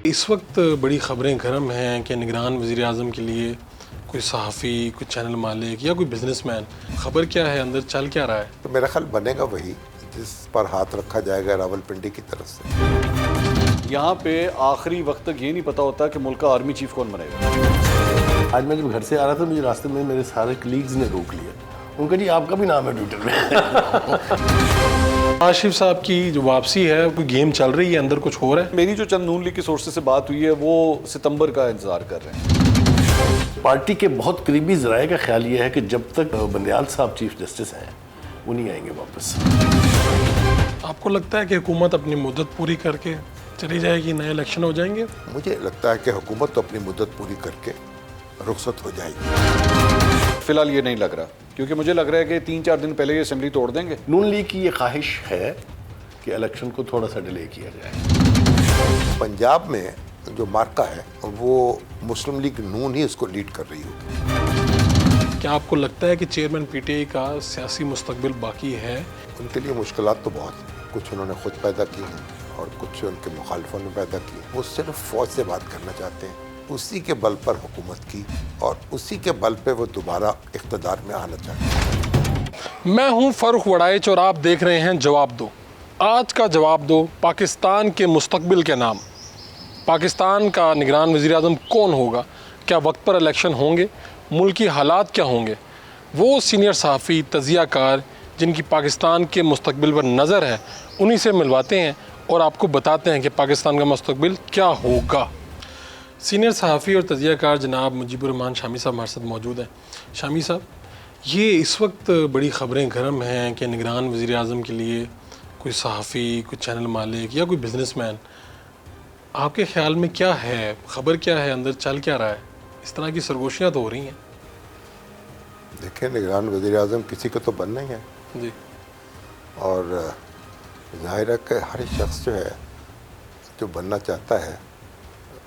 اس وقت بڑی خبریں گرم ہیں کہ نگران وزیر اعظم کے لیے کوئی صحافی، کوئی چینل مالک یا کوئی بزنس مین، خبر کیا ہے، اندر چل کیا رہا ہے؟ تو میرا خیال بنے گا وہی جس پر ہاتھ رکھا جائے گا راول پنڈی کی طرف سے۔ یہاں پہ آخری وقت تک یہ نہیں پتا ہوتا کہ ملک کا آرمی چیف کون بنے گا۔ آج میں جب گھر سے آ رہا تھا مجھے راستے میں میرے سارے کلیگز نے روک لیا، ان کا جی آپ کا بھی نام ہے ٹویٹر میں۔ آصف صاحب کی جو واپسی ہے، کوئی گیم چل رہی ہے، اندر کچھ ہو رہا ہے؟ میری جو چند نون لیگ کی سورسز سے بات ہوئی ہے وہ ستمبر کا انتظار کر رہے ہیں۔ پارٹی کے بہت قریبی ذرائع کا خیال یہ ہے کہ جب تک بندیال صاحب چیف جسٹس ہیں وہ نہیں آئیں گے واپس۔ آپ کو لگتا ہے کہ حکومت اپنی مدت پوری کر کے چلی جائے گی، نئے الیکشن ہو جائیں گے؟ مجھے لگتا ہے کہ حکومت تو اپنی مدت پوری کر کے رخصت ہو جائے گی۔ فی الحال یہ نہیں لگ رہا، کیونکہ مجھے لگ رہا ہے کہ 3-4 دن پہلے یہ اسمبلی توڑ دیں گے۔ نون لیگ کی یہ خواہش ہے کہ الیکشن کو تھوڑا سا ڈیلے کیا جائے۔ پنجاب میں جو مارکا ہے وہ مسلم لیگ نون ہی اس کو لیڈ کر رہی ہوگی۔ کیا آپ کو لگتا ہے کہ چیئرمین پی ٹی آئی کا سیاسی مستقبل باقی ہے؟ ان کے لیے مشکلات تو بہت ہیں، کچھ انہوں نے خود پیدا کی ہیں اور کچھ ان کے مخالفوں نے پیدا کی۔ وہ صرف فوج سے بات کرنا چاہتے ہیں، اسی کے بل پر حکومت کی اور اسی کے بل پہ وہ دوبارہ اقتدار میں آنا چاہتے ہیں۔ میں ہوں فرخ وڑائچ اور آپ دیکھ رہے ہیں جواب دو۔ آج کا جواب دو پاکستان کے مستقبل کے نام۔ پاکستان کا نگران وزیر اعظم کون ہوگا؟ کیا وقت پر الیکشن ہوں گے؟ ملکی حالات کیا ہوں گے؟ وہ سینئر صحافی، تجزیہ کار جن کی پاکستان کے مستقبل پر نظر ہے، انہی سے ملواتے ہیں اور آپ کو بتاتے ہیں کہ پاکستان کا مستقبل کیا ہوگا۔ سینئر صحافی اور تجزیہ کار جناب مجیب الرحمان شامی صاحب ہمارے ساتھ موجود ہیں۔ شامی صاحب، یہ اس وقت بڑی خبریں گرم ہیں کہ نگران وزیر اعظم کے لیے کوئی صحافی، کوئی چینل مالک یا کوئی بزنس مین، آپ کے خیال میں کیا ہے، خبر کیا ہے، اندر چل کیا رہا ہے؟ اس طرح کی سرگوشیاں تو ہو رہی ہیں۔ دیکھیں، نگران وزیر اعظم کسی کو تو بننا ہی ہے، جی، اور ظاہر ہے کہ ہر شخص جو ہے جو بننا چاہتا ہے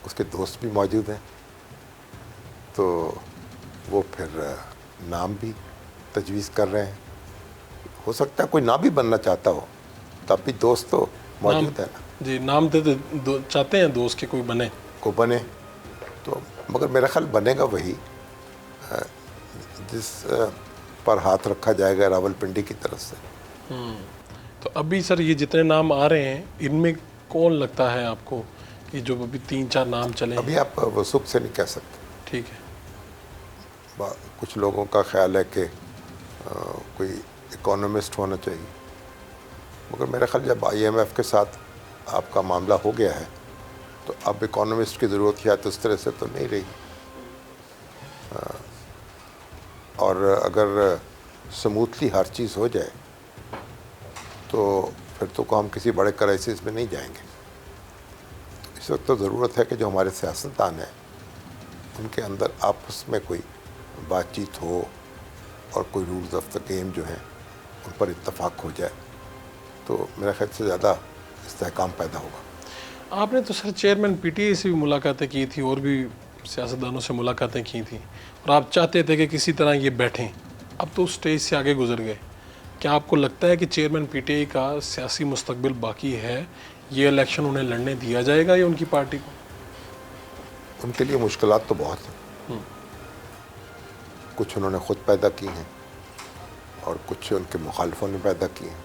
اس کے دوست بھی موجود ہیں، تو وہ پھر نام بھی تجویز کر رہے ہیں۔ ہو سکتا ہے کوئی نہ بھی بننا چاہتا ہو، تب بھی دوست تو موجود ہے نا۔ جی، نام چاہتے ہیں دوست کے کوئی بنے، کو بنے تو، مگر میرا خیال بنے گا وہی جس پر ہاتھ رکھا جائے گا راول پنڈی کی طرف سے۔ تو ابھی سر یہ جتنے نام آ رہے ہیں ان میں کون لگتا ہے آپ کو کہ جو ابھی 3-4 نام چلے ہیں؟ ابھی آپ وثوق سے نہیں کہہ سکتے۔ ٹھیک ہے۔ کچھ لوگوں کا خیال ہے کہ کوئی اکانومسٹ ہونا چاہیے، مگر میرا خیال جب IMF کے ساتھ آپ کا معاملہ ہو گیا ہے تو اب اکانومسٹ کی ضرورت یا تو اس طرح سے تو نہیں رہی، اور اگر سموتھلی ہر چیز ہو جائے تو پھر تو ہم کسی بڑے کرائسس میں نہیں جائیں گے۔ اس وقت تو ضرورت ہے کہ جو ہمارے سیاستدان ہیں ان کے اندر آپس میں کوئی بات چیت ہو اور کوئی رولز آف دا گیم جو ہیں ان پر اتفاق ہو جائے، تو میرا خیال سے زیادہ استحکام پیدا ہوگا۔ آپ نے تو سر چیئرمین پی ٹی آئی سے بھی ملاقاتیں کی تھی اور بھی سیاستدانوں سے ملاقاتیں کی تھیں، اور آپ چاہتے تھے کہ کسی طرح یہ بیٹھیں، اب تو اس سٹیج سے آگے گزر گئے۔ کیا آپ کو لگتا ہے کہ چیئرمین پی ٹی آئی کا سیاسی مستقبل باقی ہے؟ یہ الیکشن انہیں لڑنے دیا جائے گا یا ان کی پارٹی کو؟ ان کے لیے مشکلات تو بہت ہیں، کچھ انہوں نے خود پیدا کی ہیں اور کچھ ان کے مخالفوں نے پیدا کی ہیں۔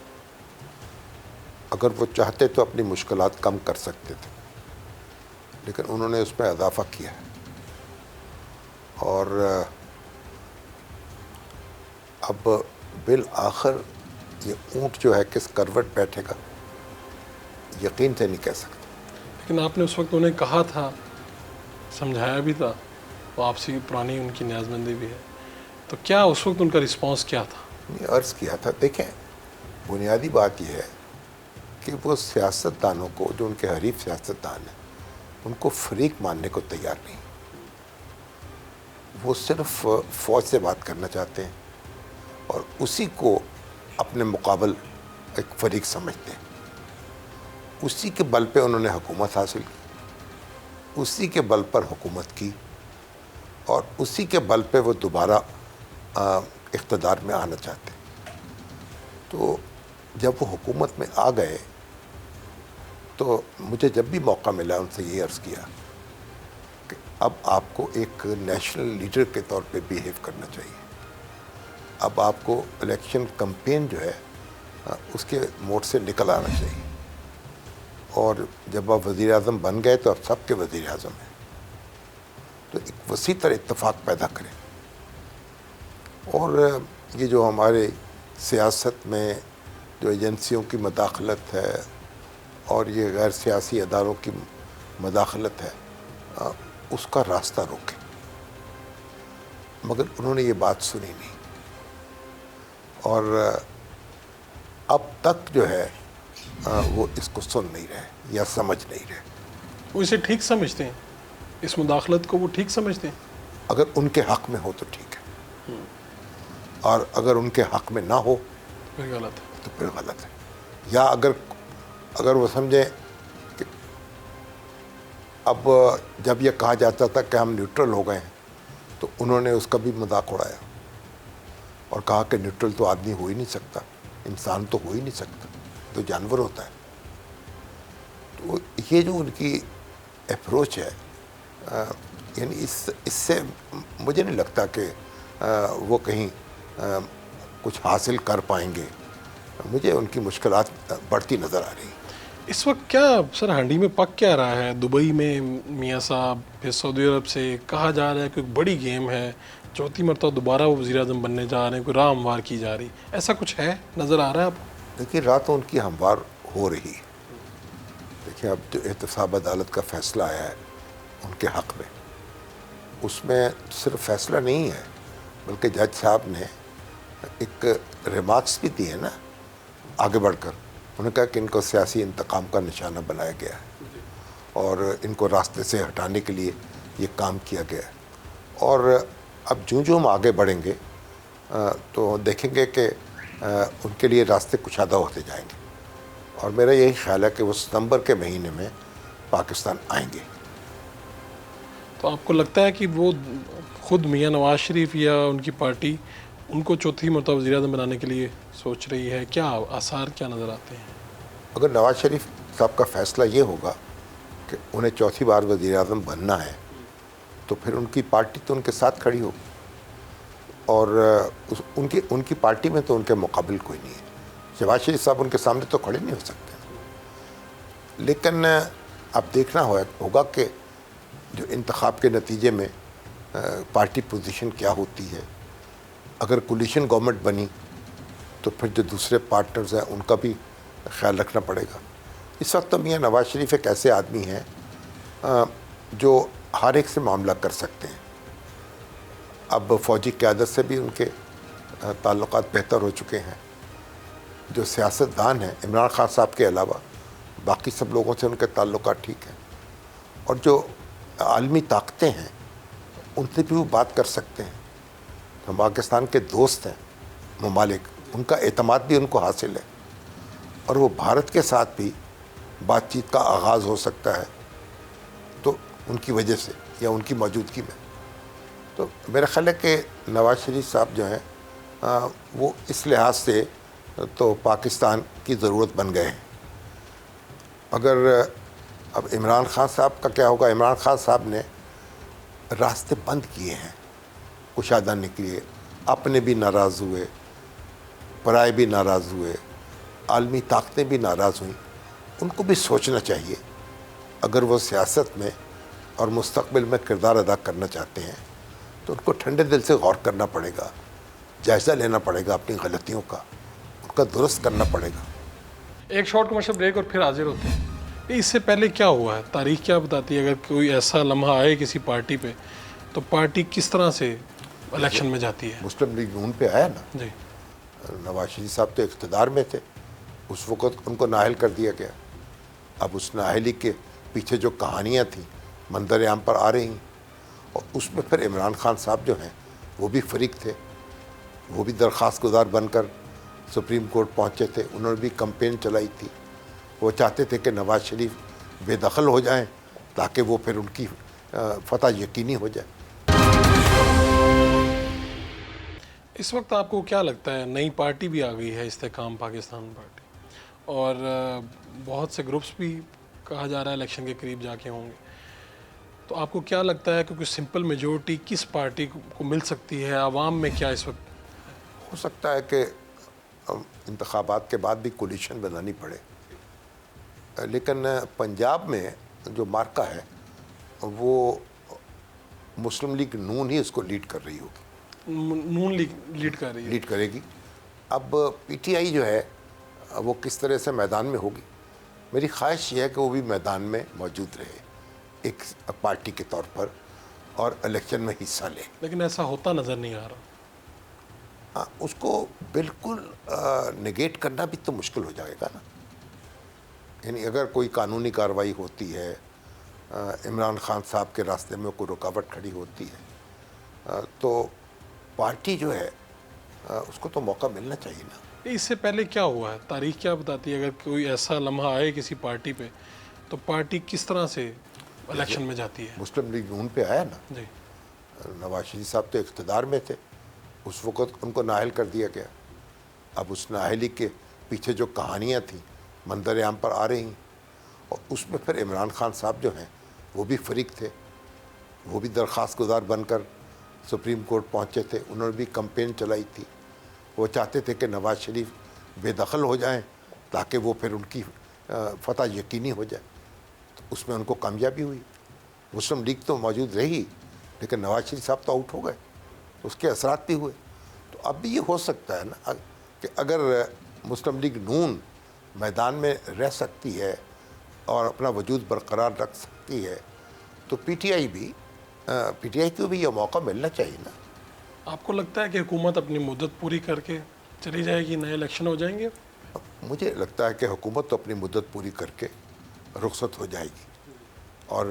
اگر وہ چاہتے تو اپنی مشکلات کم کر سکتے تھے، لیکن انہوں نے اس میں اضافہ کیا ہے، اور اب بالآخر یہ اونٹ جو ہے کس کروٹ بیٹھے گا یقین سے نہیں کہہ سکتے۔ لیکن آپ نے اس وقت انہیں کہا تھا، سمجھایا بھی تھا، وہ آپ سے پرانی ان کی نیازمندی بھی ہے، تو کیا اس وقت ان کا رسپانس کیا تھا؟ عرض کیا تھا، دیکھیں بنیادی بات یہ ہے کہ وہ سیاستدانوں کو، جو ان کے حریف سیاستدان ہیں، ان کو فریق ماننے کو تیار نہیں۔ وہ صرف فوج سے بات کرنا چاہتے ہیں اور اسی کو اپنے مقابل ایک فریق سمجھتے ہیں۔ اسی کے بل پہ انہوں نے حکومت حاصل کی، اسی کے بل پر حکومت کی، اور اسی کے بل پہ وہ دوبارہ اقتدار میں آنا چاہتے ہیں۔ تو جب وہ حکومت میں آ گئے تو مجھے جب بھی موقع ملا ان سے یہ عرض کیا کہ اب آپ کو ایک نیشنل لیڈر کے طور پہ بیہیو کرنا چاہیے. اب آپ کو الیکشن کمپین جو ہے اس کے موڈ سے نکل آنا چاہیے. اور جب آپ وزیر اعظم بن گئے تو آپ سب کے وزیر اعظم ہیں, تو ایک وسیع تر اتفاق پیدا کریں. اور یہ جو ہمارے سیاست میں جو ایجنسیوں کی مداخلت ہے اور یہ غیر سیاسی اداروں کی مداخلت ہے, اس کا راستہ روکیں. مگر انہوں نے یہ بات سنی نہیں, اور اب تک جو ہے وہ اس کو سن نہیں رہے یا سمجھ نہیں رہے. وہ اسے ٹھیک سمجھتے ہیں, اس مداخلت کو وہ ٹھیک سمجھتے ہیں؟ اگر ان کے حق میں ہو تو ٹھیک ہے, اور اگر ان کے حق میں نہ ہو پھر غلط ہے. تو پھر غلط ہے. یا اگر وہ سمجھیں کہ اب جب یہ کہا جاتا تھا کہ ہم نیوٹرل ہو گئے ہیں, تو انہوں نے اس کا بھی مذاق اڑایا اور کہا کہ نیوٹرل تو آدمی ہو ہی نہیں سکتا, انسان تو ہو ہی نہیں سکتا, تو جانور ہوتا ہے. تو یہ جو ان کی اپروچ ہے, یعنی اس سے مجھے نہیں لگتا کہ وہ کہیں کچھ حاصل کر پائیں گے. مجھے ان کی مشکلات بڑھتی نظر آ رہی ہیں. اس وقت کیا سر ہانڈی میں پک کیا رہا ہے؟ دبئی میں میاں صاحب, پھر سعودی عرب سے کہا جا رہا ہے کہ ایک بڑی گیم ہے, چوتھی مرتبہ دوبارہ وہ وزیر اعظم بننے جا رہے ہیں, کوئی راہ ہموار کی جا رہی, ایسا کچھ ہے نظر آ رہا ہے آپ کو؟ دیکھیے رات ان کی ہموار ہو رہی ہے. دیکھیں اب جو احتساب عدالت کا فیصلہ آیا ہے ان کے حق میں, اس میں صرف فیصلہ نہیں ہے بلکہ جج صاحب نے ایک ریمارکس بھی دی ہے نا آگے بڑھ کر. انہوں نے کہا کہ ان کو سیاسی انتقام کا نشانہ بنایا گیا ہے اور ان کو راستے سے ہٹانے کے لیے یہ کام کیا گیا ہے. اور اب جو ہم آگے بڑھیں گے تو دیکھیں گے کہ ان کے لیے راستے کشادہ ہوتے جائیں گے. اور میرا یہی خیال ہے کہ وہ ستمبر کے مہینے میں پاکستان آئیں گے. تو آپ کو لگتا ہے کہ وہ خود میاں نواز شریف یا ان کی پارٹی ان کو چوتھی مرتبہ وزیر اعظم بنانے کے لیے سوچ رہی ہے؟ کیا آثار کیا نظر آتے ہیں؟ اگر نواز شریف صاحب کا فیصلہ یہ ہوگا کہ انہیں چوتھی بار وزیر اعظم بننا ہے تو پھر ان کی پارٹی تو ان کے ساتھ کھڑی ہوگی, اور ان کی پارٹی میں تو ان کے مقابل کوئی نہیں ہے. شہباز شریف صاحب ان کے سامنے تو کھڑے نہیں ہو سکتے. لیکن اب دیکھنا ہوگا کہ جو انتخاب کے نتیجے میں پارٹی پوزیشن کیا ہوتی ہے. اگر کولیشن گورنمنٹ بنی تو پھر جو دوسرے پارٹنرز ہیں ان کا بھی خیال رکھنا پڑے گا. اس وقت تو میاں نواز شریف ایک ایسے آدمی ہیں جو ہر ایک سے معاملہ کر سکتے ہیں. اب فوجی قیادت سے بھی ان کے تعلقات بہتر ہو چکے ہیں. جو سیاستدان ہیں عمران خان صاحب کے علاوہ باقی سب لوگوں سے ان کے تعلقات ٹھیک ہیں. اور جو عالمی طاقتیں ہیں ان سے بھی وہ بات کر سکتے ہیں. ہم پاکستان کے دوست ہیں ممالک, ان کا اعتماد بھی ان کو حاصل ہے, اور وہ بھارت کے ساتھ بھی بات چیت کا آغاز ہو سکتا ہے تو ان کی وجہ سے یا ان کی موجودگی میں. تو میرا خیال ہے کہ نواز شریف صاحب جو ہیں وہ اس لحاظ سے تو پاکستان کی ضرورت بن گئے ہیں. اگر اب عمران خان صاحب کا کیا ہوگا؟ عمران خان صاحب نے راستے بند کیے ہیں کشادہ کے لیے. اپنے بھی ناراض ہوئے, پرائے بھی ناراض ہوئے, عالمی طاقتیں بھی ناراض ہوئیں. ان کو بھی سوچنا چاہیے اگر وہ سیاست میں اور مستقبل میں کردار ادا کرنا چاہتے ہیں تو ان کو ٹھنڈے دل سے غور کرنا پڑے گا, جائزہ لینا پڑے گا اپنی غلطیوں کا, ان کا درست کرنا پڑے گا. ایک شارٹ کمرشل بریک اور پھر حاضر ہوتے ہیں. اس سے پہلے کیا ہوا ہے؟ تاریخ کیا بتاتی ہے اگر کوئی ایسا لمحہ آئے کسی پارٹی پہ تو پارٹی کس طرح سے الیکشن میں جاتی ہے؟ مسلم لیگ نون پہ آیا نا جی, نواز شریف صاحب تو اقتدار میں تھے, اس وقت ان کو نااہل کر دیا گیا. اب اس نااہلی کے پیچھے جو کہانیاں تھیں منظر عام پر آ رہی ہیں, اور اس میں پھر عمران خان صاحب جو ہیں وہ بھی فریق تھے. وہ بھی درخواست گزار بن کر سپریم کورٹ پہنچے تھے. انہوں نے بھی کمپین چلائی تھی. وہ چاہتے تھے کہ نواز شریف بے دخل ہو جائیں تاکہ وہ پھر ان کی فتح یقینی ہو جائے. اس وقت آپ کو کیا لگتا ہے؟ نئی پارٹی بھی آ گئی ہے, استحکام پاکستان پارٹی, اور بہت سے گروپس بھی کہا جا رہا ہے الیکشن کے قریب جا کے ہوں گے. تو آپ کو کیا لگتا ہے کہ کوئی سمپل میجورٹی کس پارٹی کو مل سکتی ہے؟ عوام میں کیا اس وقت ہو سکتا ہے کہ انتخابات کے بعد بھی کولیشن بنانی پڑے، لیکن پنجاب میں جو مارکہ ہے وہ مسلم لیگ نون ہی اس کو لیڈ کر رہی ہوگی، نون لیگ لیڈ کر رہی ہے؟ لیڈ کرے گی. اب پی ٹی آئی جو ہے وہ کس طرح سے میدان میں ہوگی، میری خواہش یہ ہے کہ وہ بھی میدان میں موجود رہے ایک پارٹی کے طور پر اور الیکشن میں حصہ لے. لیکن ایسا ہوتا نظر نہیں آ رہا. ہاں، اس کو بالکل نگیٹ کرنا بھی تو مشکل ہو جائے گا نا. یعنی اگر کوئی قانونی کارروائی ہوتی ہے، عمران خان صاحب کے راستے میں کوئی رکاوٹ کھڑی ہوتی ہے، تو پارٹی جو ہے اس کو تو موقع ملنا چاہیے نا. اس سے پہلے کیا ہوا ہے؟ تاریخ کیا بتاتی ہے؟ اگر کوئی ایسا لمحہ آئے کسی پارٹی پہ تو پارٹی کس طرح سے الیکشن میں جاتی ہے؟ مسلم لیگ نون پہ آیا نا، جی. نواز شریف صاحب تو اقتدار میں تھے، اس وقت ان کو نااہل کر دیا گیا. اب اس نااہلی کے پیچھے جو کہانیاں تھیں منظر عام پر آ رہی ہیں، اور اس میں پھر عمران خان صاحب جو ہیں وہ بھی فریق تھے، وہ بھی درخواست گزار بن کر سپریم کورٹ پہنچے تھے. انہوں نے بھی کمپین چلائی تھی، وہ چاہتے تھے کہ نواز شریف بے دخل ہو جائیں تاکہ وہ پھر ان کی فتح یقینی ہو جائے. تو اس میں ان کو کامیابی ہوئی. مسلم لیگ تو موجود رہی لیکن نواز شریف صاحب تو آؤٹ ہو گئے، اس کے اثرات بھی ہوئے. تو اب بھی یہ ہو سکتا ہے نا کہ اگر مسلم لیگ نون میدان میں رہ سکتی ہے اور اپنا وجود برقرار رکھ سکتی ہے تو پی ٹی آئی کو بھی یہ موقع ملنا چاہیے نا. آپ کو لگتا ہے کہ حکومت اپنی مدت پوری کر کے چلی جائے گی، نئے الیکشن ہو جائیں گے؟ مجھے لگتا ہے کہ حکومت تو اپنی مدت پوری کر کے رخصت ہو جائے گی، اور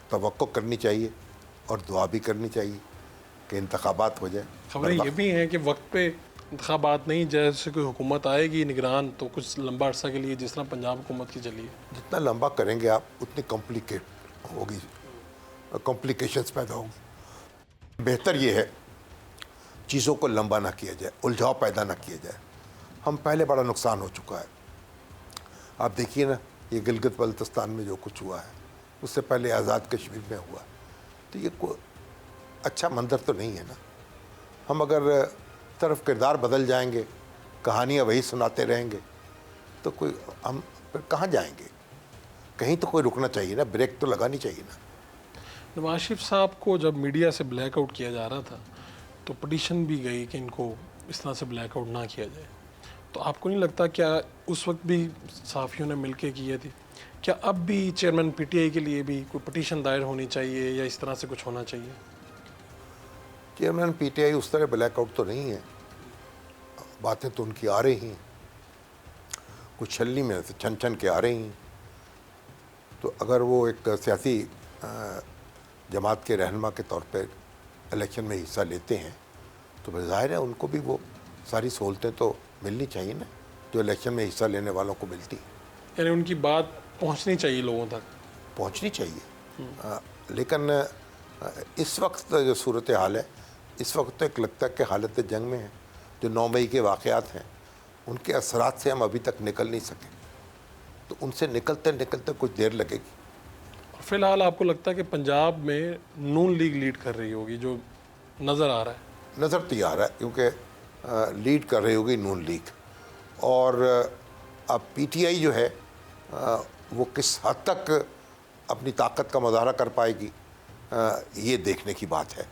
توقع کرنی چاہیے اور دعا بھی کرنی چاہیے کہ انتخابات ہو جائیں. خبریں یہ بھی ہیں کہ وقت پہ انتخابات نہیں، جیسے کوئی حکومت آئے گی نگران تو کچھ لمبا عرصہ کے لیے، جس طرح پنجاب حکومت کی چلی ہے. جتنا لمبا کریں گے آپ اتنی کمپلیکیشنز پیدا ہوگی. بہتر یہ ہے چیزوں کو لمبا نہ کیا جائے، الجھاؤ پیدا نہ کیا جائے. ہم پہلے بڑا نقصان ہو چکا ہے. آپ دیکھیے نا یہ گلگت بلتستان میں جو کچھ ہوا ہے، اس سے پہلے آزاد کشمیر میں ہوا، تو یہ کوئی اچھا منظر تو نہیں ہے نا. ہم اگر طرف کردار بدل جائیں گے، کہانیاں وہی سناتے رہیں گے تو کوئی ہم پھر کہاں جائیں گے؟ کہیں تو کوئی رکنا چاہیے نا، بریک تو لگانی چاہیے نا. نواز شریف صاحب کو جب میڈیا سے بلیک آؤٹ کیا جا رہا تھا تو پٹیشن بھی گئی کہ ان کو اس طرح سے بلیک آؤٹ نہ کیا جائے. تو آپ کو نہیں لگتا کیا اس وقت بھی صحافیوں نے مل کے کیے تھے، کیا اب بھی چیئرمین پی ٹی آئی کے لیے بھی کوئی پٹیشن دائر ہونی چاہیے یا اس طرح سے کچھ ہونا چاہیے؟ چیئرمین پی ٹی آئی اس طرح بلیک آؤٹ تو نہیں ہے، باتیں تو ان کی آ رہی ہیں، کچھ چھلنی میں سے چھن چھن کے آ رہی ہیں. تو اگر وہ ایک سیاسی جماعت کے رہنما کے طور پہ الیکشن میں حصہ لیتے ہیں تو بظاہر ہے ان کو بھی وہ ساری سہولتیں تو ملنی چاہیے نا جو الیکشن میں حصہ لینے والوں کو ملتی. یعنی ان کی بات پہنچنی چاہیے لوگوں تک. پہنچنی چاہیے. لیکن اس وقت جو صورتحال ہے، اس وقت تو ایک لگتا ہے کہ حالت جنگ میں ہے. جو 9 مئی کے واقعات ہیں ان کے اثرات سے ہم ابھی تک نکل نہیں سکے، تو ان سے نکلتے نکلتے کچھ دیر لگے گی. فی الحال آپ کو لگتا ہے کہ پنجاب میں نون لیگ لیڈ کر رہی ہوگی، جو نظر آ رہا ہے؟ نظر تو یہ آ رہا ہے کیونکہ لیڈ کر رہی ہوگی نون لیگ. اور اب پی ٹی آئی جو ہے وہ کس حد تک اپنی طاقت کا مظاہرہ کر پائے گی، یہ دیکھنے کی بات ہے.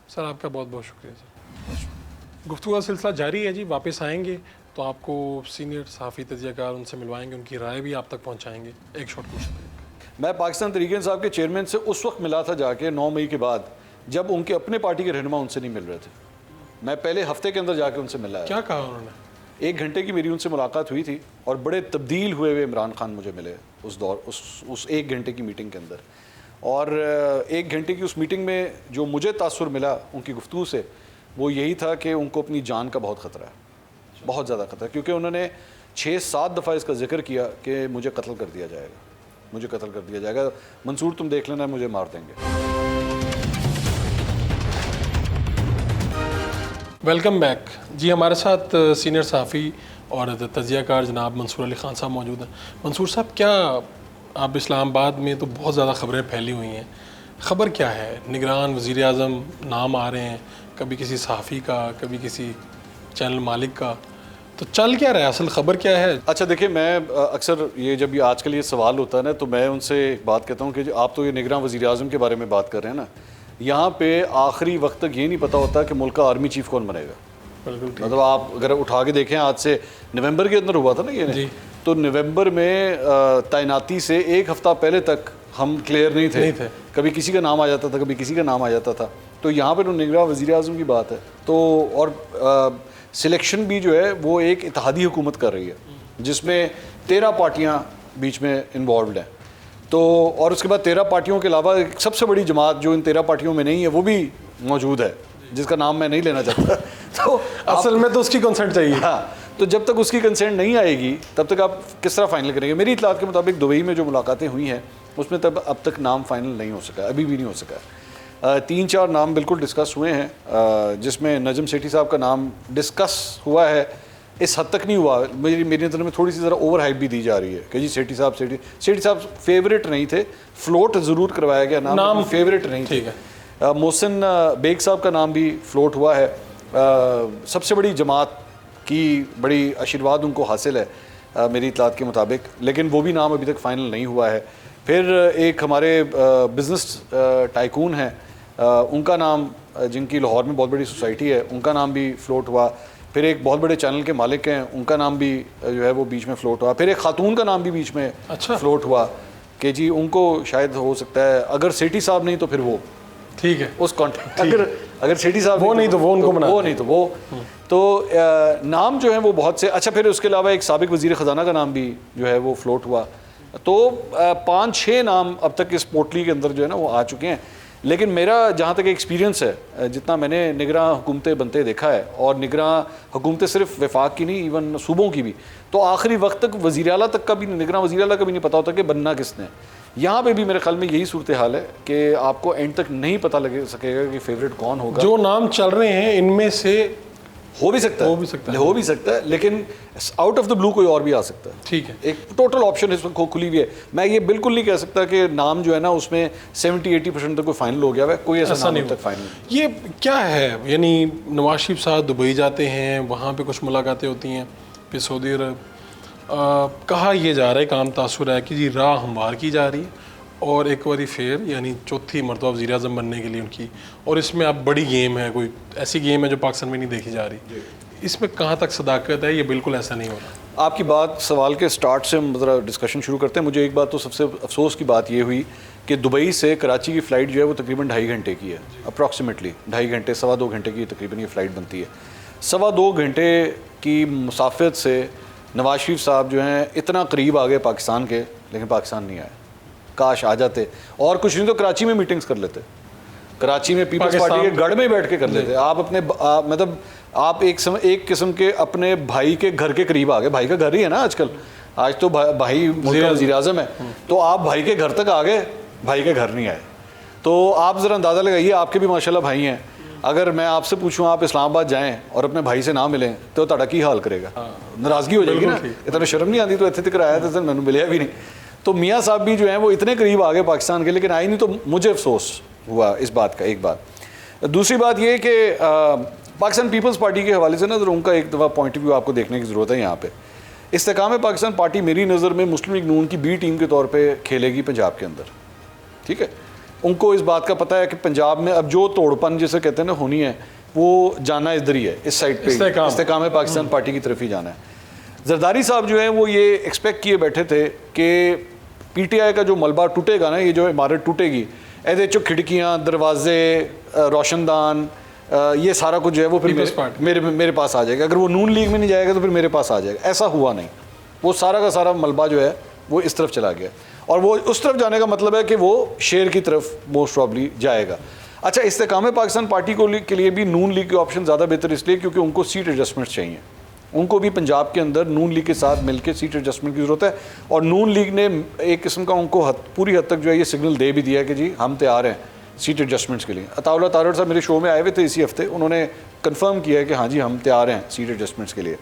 سر آپ کا بہت بہت شکریہ سر. گفتگو کا سلسلہ جاری ہے جی. واپس آئیں گے تو آپ کو سینئر صحافی تجزیہ کار ان سے ملوائیں گے، ان کی رائے بھی آپ تک پہنچائیں گے. ایک شارٹ کوشچن. میں پاکستان تحریک انصاف کے چیئرمین سے اس وقت ملا تھا جا کے 9 مئی کے بعد جب ان کے اپنے پارٹی کے رہنما ان سے نہیں مل رہے تھے. میں پہلے ہفتے کے اندر جا کے ان سے ملا. کیا کہا انہوں نے؟ 1 گھنٹے کی میری ان سے ملاقات ہوئی تھی اور بڑے تبدیل ہوئے عمران خان مجھے ملے اس 1 گھنٹے کی میٹنگ کے اندر. اور 1 گھنٹے کی اس میٹنگ میں جو مجھے تاثر ملا ان کی گفتگو سے وہ یہی تھا کہ ان کو اپنی جان کا بہت خطرہ ہے، بہت زیادہ خطرہ ہے. کیونکہ انہوں نے 6-7 دفعہ اس کا ذکر کیا کہ مجھے قتل کر دیا جائے گا، مجھے قتل کر دیا جائے گا، منصور تم دیکھ لینا مجھے مار دیں گے. ویلکم بیک جی. ہمارے ساتھ سینئر صحافی اور تجزیہ کار جناب منصور علی خان صاحب موجود ہیں. منصور صاحب، کیا اب اسلام آباد میں تو بہت زیادہ خبریں پھیلی ہوئی ہیں، خبر کیا ہے؟ نگران وزیر اعظم نام آ رہے ہیں، کبھی کسی صحافی کا، کبھی کسی چینل مالک کا، تو چل کیا رہا ہے؟ اصل خبر کیا ہے؟ اچھا دیکھیں، میں اکثر جب یہ آج کل یہ سوال ہوتا ہے نا، تو میں ان سے ایک بات کہتا ہوں کہ آپ تو یہ نگراں وزیر اعظم کے بارے میں بات کر رہے ہیں نا، یہاں پہ آخری وقت تک یہ نہیں پتہ ہوتا کہ ملک کا آرمی چیف کون بنے گا. بالکل مطلب آپ اگر اٹھا کے دیکھیں، آج سے نومبر کے اندر ہوا تھا نا یہ، تو نومبر میں تعیناتی سے ایک ہفتہ پہلے تک ہم کلیئر نہیں تھے. کبھی کسی کا نام آ جاتا تھا، کبھی کسی کا نام آ جاتا تھا. تو یہاں پہ نگراں وزیر اعظم کی بات ہے. تو اور سلیکشن بھی جو ہے وہ ایک اتحادی حکومت کر رہی ہے، جس میں 13 پارٹیاں بیچ میں انوالوڈ ہیں. تو اور اس کے بعد 13 پارٹیوں کے علاوہ ایک سب سے بڑی جماعت جو ان 13 پارٹیوں میں نہیں ہے وہ بھی موجود ہے، جس کا نام میں نہیں لینا چاہتا. تو اصل میں تو اس کی کنسنٹ چاہیے. ہاں، تو جب تک اس کی کنسنٹ نہیں آئے گی تب تک آپ کس طرح فائنل کریں گے؟ میری اطلاعات کے مطابق دبئی میں جو ملاقاتیں ہوئی ہیں اس میں اب تک نام فائنل نہیں ہو سکا، ابھی بھی نہیں ہو سکا. 3-4 نام بالکل ڈسکس ہوئے ہیں، جس میں نجم سیٹھی صاحب کا نام ڈسکس ہوا ہے، اس حد تک نہیں ہوا. میری نظر میں تھوڑی سی ذرا اوور ہائپ بھی دی جا رہی ہے کہ جی سیٹھی صاحب فیوریٹ نہیں تھے. فلوٹ ضرور کروایا گیا نام فیوریٹ نہیں تھے. محسن بیگ صاحب کا نام بھی فلوٹ ہوا ہے. سب سے بڑی جماعت کی بڑی آشیرواد ان کو حاصل ہے میری اطلاعات کے مطابق، لیکن وہ بھی نام ابھی تک فائنل نہیں ہوا ہے. پھر ایک ہمارے بزنس ٹائکون ہیں، ان کا نام، جن کی لاہور میں بہت بڑی سوسائٹی ہے، ان کا نام بھی فلوٹ ہوا. پھر ایک بہت بڑے چینل کے مالک ہیں، ان کا نام بھی جو ہے وہ بیچ میں فلوٹ ہوا. پھر ایک خاتون کا نام بھی بیچ میں فلوٹ ہوا کہ جی ان کو شاید ہو سکتا ہے، اگر سیٹھی صاحب نہیں تو پھر وہ، ٹھیک ہے اس کانٹیکٹ، اگر سیٹھی صاحب وہ نہیں تو وہ ان کو بنا، وہ نہیں تو وہ. تو نام جو ہیں وہ بہت سے. اچھا، پھر اس کے علاوہ ایک سابق وزیر خزانہ کا نام بھی جو ہے وہ فلوٹ ہوا. تو 5-6 نام اب تک اس پورٹلی کے اندر جو ہے نا وہ آ چکے ہیں. لیکن میرا جہاں تک ایکسپیرینس ہے، جتنا میں نے نگراں حکومتیں بنتے دیکھا ہے، اور نگراں حکومتیں صرف وفاق کی نہیں، ایون صوبوں کی بھی، تو آخری وقت تک وزیر اعلیٰ تک کا بھی، نگراں وزیر اعلیٰ کا بھی نہیں پتہ ہوتا کہ بننا کس نے. یہاں پہ بھی میرے خیال میں یہی صورتحال ہے کہ آپ کو اینڈ تک نہیں پتہ لگ سکے گا کہ فیوریٹ کون ہوگا. جو نام چل رہے ہیں ان میں سے ہو بھی سکتا ہے لیکن آؤٹ آف دا بلو کوئی اور بھی آ سکتا ہے. ٹھیک ہے، ایک ٹوٹل آپشن اس وقت کھلی ہوئی ہے. میں یہ بالکل نہیں کہہ سکتا کہ نام جو ہے نا اس میں 70-80% تک کوئی فائنل ہو گیا ہے، کوئی ایسا نہیں تک فائنل. یہ کیا ہے؟ یعنی نواز شریف صاحب دبئی جاتے ہیں، وہاں پہ کچھ ملاقاتیں ہوتی ہیں، پھر سعودی عرب، کہا یہ جا رہا ہے، کام تاثر ہے کہ جی راہ ہموار کی جا رہی ہے، اور ایک باری پھر یعنی چوتھی مرتبہ وزیر اعظم بننے کے لیے ان کی، اور اس میں اب بڑی گیم ہے، کوئی ایسی گیم ہے جو پاکستان میں نہیں دیکھی جا رہی. اس میں کہاں تک صداقت ہے؟ یہ بالکل ایسا نہیں ہو رہا. آپ کی بات، سوال کے سٹارٹ سے ہم ذرا ڈسکشن شروع کرتے ہیں. مجھے ایک بات تو سب سے افسوس کی بات یہ ہوئی کہ دبئی سے کراچی کی فلائٹ جو ہے وہ تقریباً 2.5 گھنٹے کی ہے، اپروکسیمیٹلی 2.5 گھنٹے، 2.25 گھنٹے کی تقریباً یہ فلائٹ بنتی ہے. 2.25 گھنٹے کی مسافت سے نواز شریف صاحب جو ہیں اتنا قریب آ گئے پاکستان کے، لیکن پاکستان نہیں آئے. کاش آ جاتے، اور کچھ نہیں تو کراچی میں میٹنگز کر لیتے، کراچی میں پیپلز پارٹی کے گڑھ میں بیٹھ کے کر لیتے. آپ اپنے مطلب آپ ایک قسم کے اپنے بھائی کے گھر کے قریب آ گئے. بھائی کا گھر ہی ہے نا آج کل، آج تو بھائی وزیر اعظم ہے، تو آپ بھائی کے گھر تک آ گئے، بھائی کے گھر نہیں آئے. تو آپ ذرا اندازہ لگائیے، آپ کے بھی ماشاءاللہ بھائی ہیں، اگر میں آپ سے پوچھوں آپ اسلام آباد جائیں اور اپنے بھائی سے نہ ملیں تو تہاڈا کی حال کرے گا؟ ناراضگی ہو جائے گی نا. اتنا شرم نہیں آتی تو اتنے تک آیا تو میں نے ملیا بھی نہیں. تو میاں صاحب بھی جو ہیں وہ اتنے قریب آ گئے پاکستان کے، لیکن آئی نہیں. تو مجھے افسوس ہوا اس بات کا. ایک بات. دوسری بات یہ کہ پاکستان پیپلز پارٹی کے حوالے سے نا ان کا ایک دفعہ پوائنٹ آف ویو آپ کو دیکھنے کی ضرورت ہے. یہاں پہ استحکام پاکستان پارٹی میری نظر میں مسلم لیگ نون کی بی ٹیم کے طور پہ کھیلے گی پنجاب کے اندر. ٹھیک ہے، ان کو اس بات کا پتہ ہے کہ پنجاب میں اب جو توڑ پن جسے کہتے ہیں نا ہونی ہے، وہ جانا ادھر ہی ہے، اس سائڈ پہ استحکام پاکستان پارٹی کی طرف ہی جانا ہے. زرداری صاحب جو ہیں وہ یہ ایکسپیکٹ کیے بیٹھے تھے کہ پی ٹی آئی کا جو ملبہ ٹوٹے گا نا، یہ جو عمارت ٹوٹے گی، ایسے جو کھڑکیاں، دروازے، روشن دان، یہ سارا کچھ جو ہے وہ پھر میرے پاس آ جائے گا. اگر وہ نون لیگ میں نہیں جائے گا تو پھر میرے پاس آ جائے گا. ایسا ہوا نہیں. وہ سارا کا سارا ملبہ جو ہے وہ اس طرف چلا گیا، اور وہ اس طرف جانے کا مطلب ہے کہ وہ شیر کی طرف موسٹ پرابلی جائے گا. اچھا، استحکام پاکستان پارٹی کے لیے بھی نون لیگ کے آپشن زیادہ بہتر اس لیے کیونکہ ان کو سیٹ ایڈجسٹمنٹ چاہیے. ان کو بھی پنجاب کے اندر نون لیگ کے ساتھ مل کے سیٹ ایڈجسٹمنٹ کی ضرورت ہے. اور نون لیگ نے ایک قسم کا ان کو پوری حد تک جو ہے یہ سگنل دے بھی دیا کہ جی ہم تیار ہیں سیٹ ایڈجسٹمنٹس کے لیے. عطاء اللہ طارڑ صاحب میرے شو میں آئے ہوئے تھے اسی ہفتے، انہوں نے کنفرم کیا ہے کہ ہاں جی ہم تیار ہیں سیٹ ایڈجسٹمنٹس کے لیے.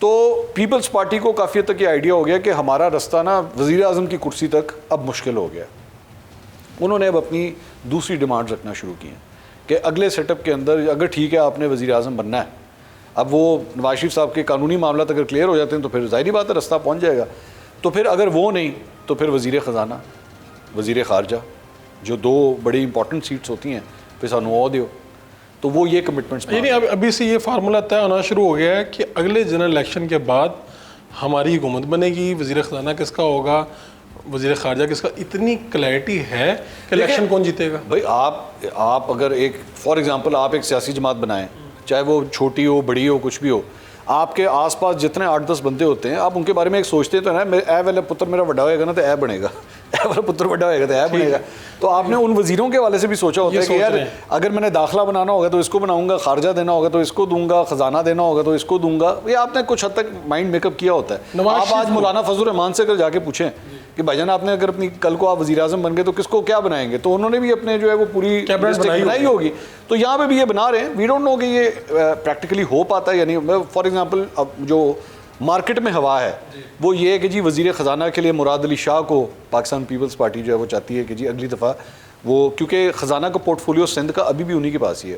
تو پیپلز پارٹی کو کافی حد تک یہ آئیڈیا ہو گیا کہ ہمارا رستہ نا وزیر اعظم کی کرسی تک اب مشکل ہو گیا. انہوں نے اب اپنی دوسری ڈیمانڈ رکھنا شروع کی ہیں کہ اگلے سیٹ اپ کے اندر اگر ٹھیک ہے آپ نے وزیر اعظم بننا ہے, اب وہ نواز شریف صاحب کے قانونی معاملات اگر کلیئر ہو جاتے ہیں تو پھر ظاہری بات ہے رستہ پہنچ جائے گا. تو پھر اگر وہ نہیں تو پھر وزیر خزانہ, وزیر خارجہ, جو دو بڑی امپورٹنٹ سیٹس ہوتی ہیں, پھر سانو او دیو. تو وہ یہ کمٹمنٹس یعنی ابھی سے یہ فارمولہ طے ہونا شروع ہو گیا ہے کہ اگلے جنرل الیکشن کے بعد ہماری حکومت بنے گی, وزیر خزانہ کس کا ہوگا, وزیر خارجہ کس کا, اتنی کلیئرٹی ہے کہ الیکشن کون جیتے گا. بھائی آپ اگر ایک فار ایگزامپل آپ ایک سیاسی جماعت بنائیں, چاہے وہ چھوٹی ہو بڑی ہو کچھ بھی ہو, آپ کے آس پاس جتنے 8-10 بندے ہوتے ہیں آپ ان کے بارے میں ایک سوچتے تو ہے نا, اے والا پتر میرا بڑا ہوئے گا نا تو اے بنے گا, اے والا پتر بڑا ہوئے گا تو اے بنے گا. تو آپ نے ان وزیروں کے حوالے سے بھی سوچا ہوتا ہے کہ یار اگر میں نے داخلہ بنانا ہوگا تو اس کو بناؤں گا, خارجہ دینا ہوگا تو اس کو دوں گا, خزانہ دینا ہوگا تو اس کو دوں گا. یہ آپ نے کچھ حد تک مائنڈ میک اپ کیا ہوتا ہے. آپ آج مولانا فضل الرحمان سے اگر جا کے پوچھیں کہ بھائی جان آپ نے اگر اپنی کل کو آپ وزیر اعظم بن گئے تو کس کو کیا بنائیں گے, تو انہوں نے بھی اپنے جو ہے وہ پوری بنائی ہوگی. تو یہاں پہ بھی یہ بنا رہے ہیں. وی ڈونٹ نو کہ یہ پریکٹیکلی ہو پاتا ہے یا نہیں. فار ایگزامپل اب جو مارکیٹ میں ہوا ہے وہ یہ ہے کہ جی وزیر خزانہ کے لیے مراد علی شاہ کو پاکستان پیپلز پارٹی جو ہے وہ چاہتی ہے کہ جی اگلی دفعہ وہ, کیونکہ خزانہ کا پورٹ فولیو سندھ کا ابھی بھی انہی کے پاس ہی ہے,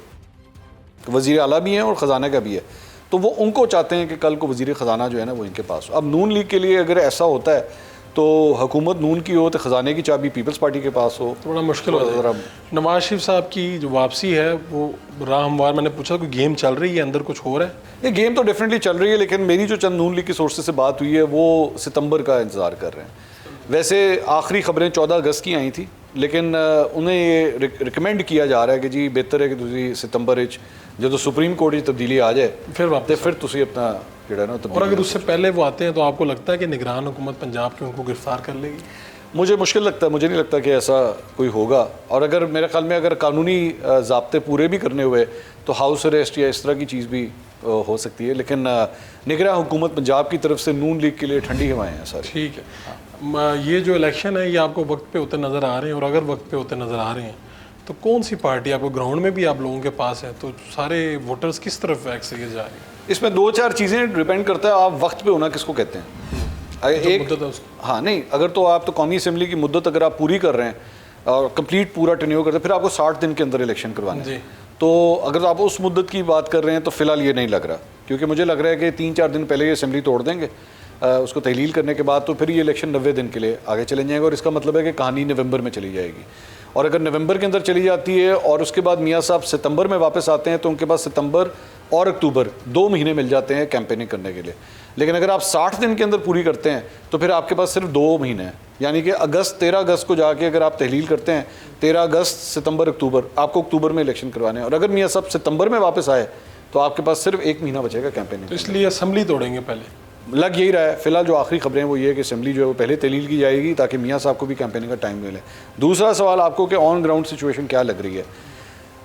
وزیر اعلیٰ بھی ہیں اور خزانہ کا بھی ہے, تو وہ ان کو چاہتے ہیں کہ کل کو وزیر خزانہ جو ہے نا وہ ان کے پاس ہو. اب نون لیگ کے لیے اگر ایسا ہوتا ہے تو حکومت نون کی ہو تو خزانے کی چابی پیپلز پارٹی کے پاس ہو, بڑا مشکل ہو جائے. نواز شریف صاحب کی جو واپسی ہے وہ راہ ہموار, میں نے پوچھا کوئی گیم چل رہی ہے اندر, کچھ ہو رہا ہے؟ یہ گیم تو ڈیفینیٹلی چل رہی ہے, لیکن میری جو چند نون لیگ کی سورسز سے بات ہوئی ہے وہ ستمبر کا انتظار کر رہے ہیں. ویسے آخری خبریں 14 اگست کی آئی تھیں, لیکن انہیں یہ ریکمینڈ کیا جا رہا ہے کہ جی بہتر ہے کہ تسی ستمبر جب سپریم کورٹ کی تبدیلی آ جائے پھر تسی اپنا جڑا نا. اور اگر اس سے پہلے وہ آتے ہیں تو آپ کو لگتا ہے کہ نگران حکومت پنجاب کی ان کو گرفتار کر لے گی؟ مجھے مشکل لگتا ہے, مجھے نہیں لگتا کہ ایسا کوئی ہوگا. اور اگر میرے خیال میں اگر قانونی ضابطے پورے بھی کرنے ہوئے تو ہاؤس اریسٹ یا اس طرح کی چیز بھی ہو سکتی ہے, لیکن نگراں حکومت پنجاب کی طرف سے نون لیگ کے لیے ٹھنڈی ہوائیں ہیں ساری. ٹھیک ہے. یہ جو الیکشن ہے یہ آپ کو وقت پہ ہوتے نظر آ رہے ہیں, اور اگر وقت پہ ہوتے نظر آ رہے ہیں تو کون سی پارٹی آپ کو گراؤنڈ میں بھی آپ لوگوں کے پاس ہے, تو سارے ووٹرز کس طرف ایکسریز جا رہے ہیں؟ اس میں 2-4 چیزیں ڈیپینڈ کرتا ہے آپ وقت پہ ہونا کس کو کہتے ہیں. ایک ہاں نہیں, اگر تو آپ تو قومی اسمبلی کی مدت اگر آپ پوری کر رہے ہیں اور کمپلیٹ پورا ٹینیور کرتے ہیں پھر آپ کو 60 دن کے اندر الیکشن کروانا ہے. تو اگر آپ اس مدت کی بات کر رہے ہیں تو فی الحال یہ نہیں لگ رہا, کیونکہ مجھے لگ رہا ہے کہ 3-4 دن پہلے یہ اسمبلی توڑ دیں گے, اس کو تحلیل کرنے کے بعد تو پھر یہ الیکشن 90 دن کے لیے آگے چلے جائیں گے, اور اس کا مطلب ہے کہ کہانی نومبر میں چلی جائے گی. اور اگر نومبر کے اندر چلی جاتی ہے اور اس کے بعد میاں صاحب ستمبر میں واپس آتے ہیں تو ان کے پاس ستمبر اور اکتوبر 2 مہینے مل جاتے ہیں کیمپیننگ کرنے کے لیے. لیکن اگر آپ 60 دن کے اندر پوری کرتے ہیں تو پھر آپ کے پاس صرف 2 مہینے ہیں, یعنی کہ 13 اگست کو جا کے اگر آپ تحلیل کرتے ہیں 13 اگست ستمبر اکتوبر, آپ کو اکتوبر میں الیکشن کروانے ہیں. اور اگر میاں صاحب ستمبر میں واپس آئے تو آپ کے پاس صرف 1 مہینہ بچے گا کیمپیننگ. تو اس لیے اسمبلی توڑیں گے پہلے, لگ یہی رہا ہے فی الحال. جو آخری خبریں وہ یہ ہے کہ اسمبلی جو ہے وہ پہلے تحلیل کی جائے گی تاکہ میاں صاحب کو بھی کیمپیننگ کا ٹائم ملے. دوسرا سوال آپ کو کہ آن گراؤنڈ سچویشن کیا لگ رہی ہے.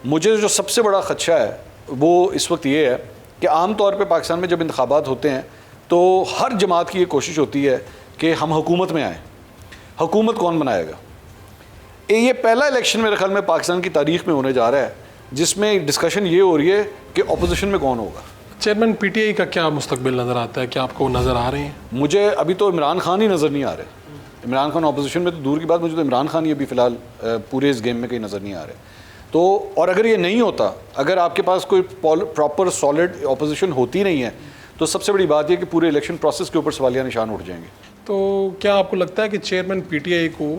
مجھے جو سب سے بڑا خدشہ ہے وہ اس وقت یہ ہے کہ عام طور پہ پاکستان میں جب انتخابات ہوتے ہیں تو ہر جماعت کی یہ کوشش ہوتی ہے کہ ہم حکومت میں آئیں. حکومت کون بنائے گا؟ یہ پہلا الیکشن میرے خیال میں پاکستان کی تاریخ میں ہونے جا رہا ہے جس میں ڈسکشن یہ ہو رہی ہے کہ اپوزیشن میں کون ہوگا. چیئرمین پی ٹی آئی کا کیا مستقبل نظر آتا ہے, کیا آپ کو نظر آ رہے ہیں؟ مجھے ابھی تو عمران خان ہی نظر نہیں آ رہے. عمران خان اپوزیشن میں تو دور کی بات, مجھے تو عمران خان ہی ابھی فی الحال پورے اس گیم میں کہیں نظر نہیں آ رہے. تو اور اگر یہ نہیں ہوتا, اگر آپ کے پاس کوئی پراپر سالڈ اپوزیشن ہوتی نہیں ہے تو سب سے بڑی بات یہ کہ پورے الیکشن پروسیس کے اوپر سوالیہ نشان اٹھ جائیں گے. تو کیا آپ کو لگتا ہے کہ چیئرمین پی ٹی آئی کو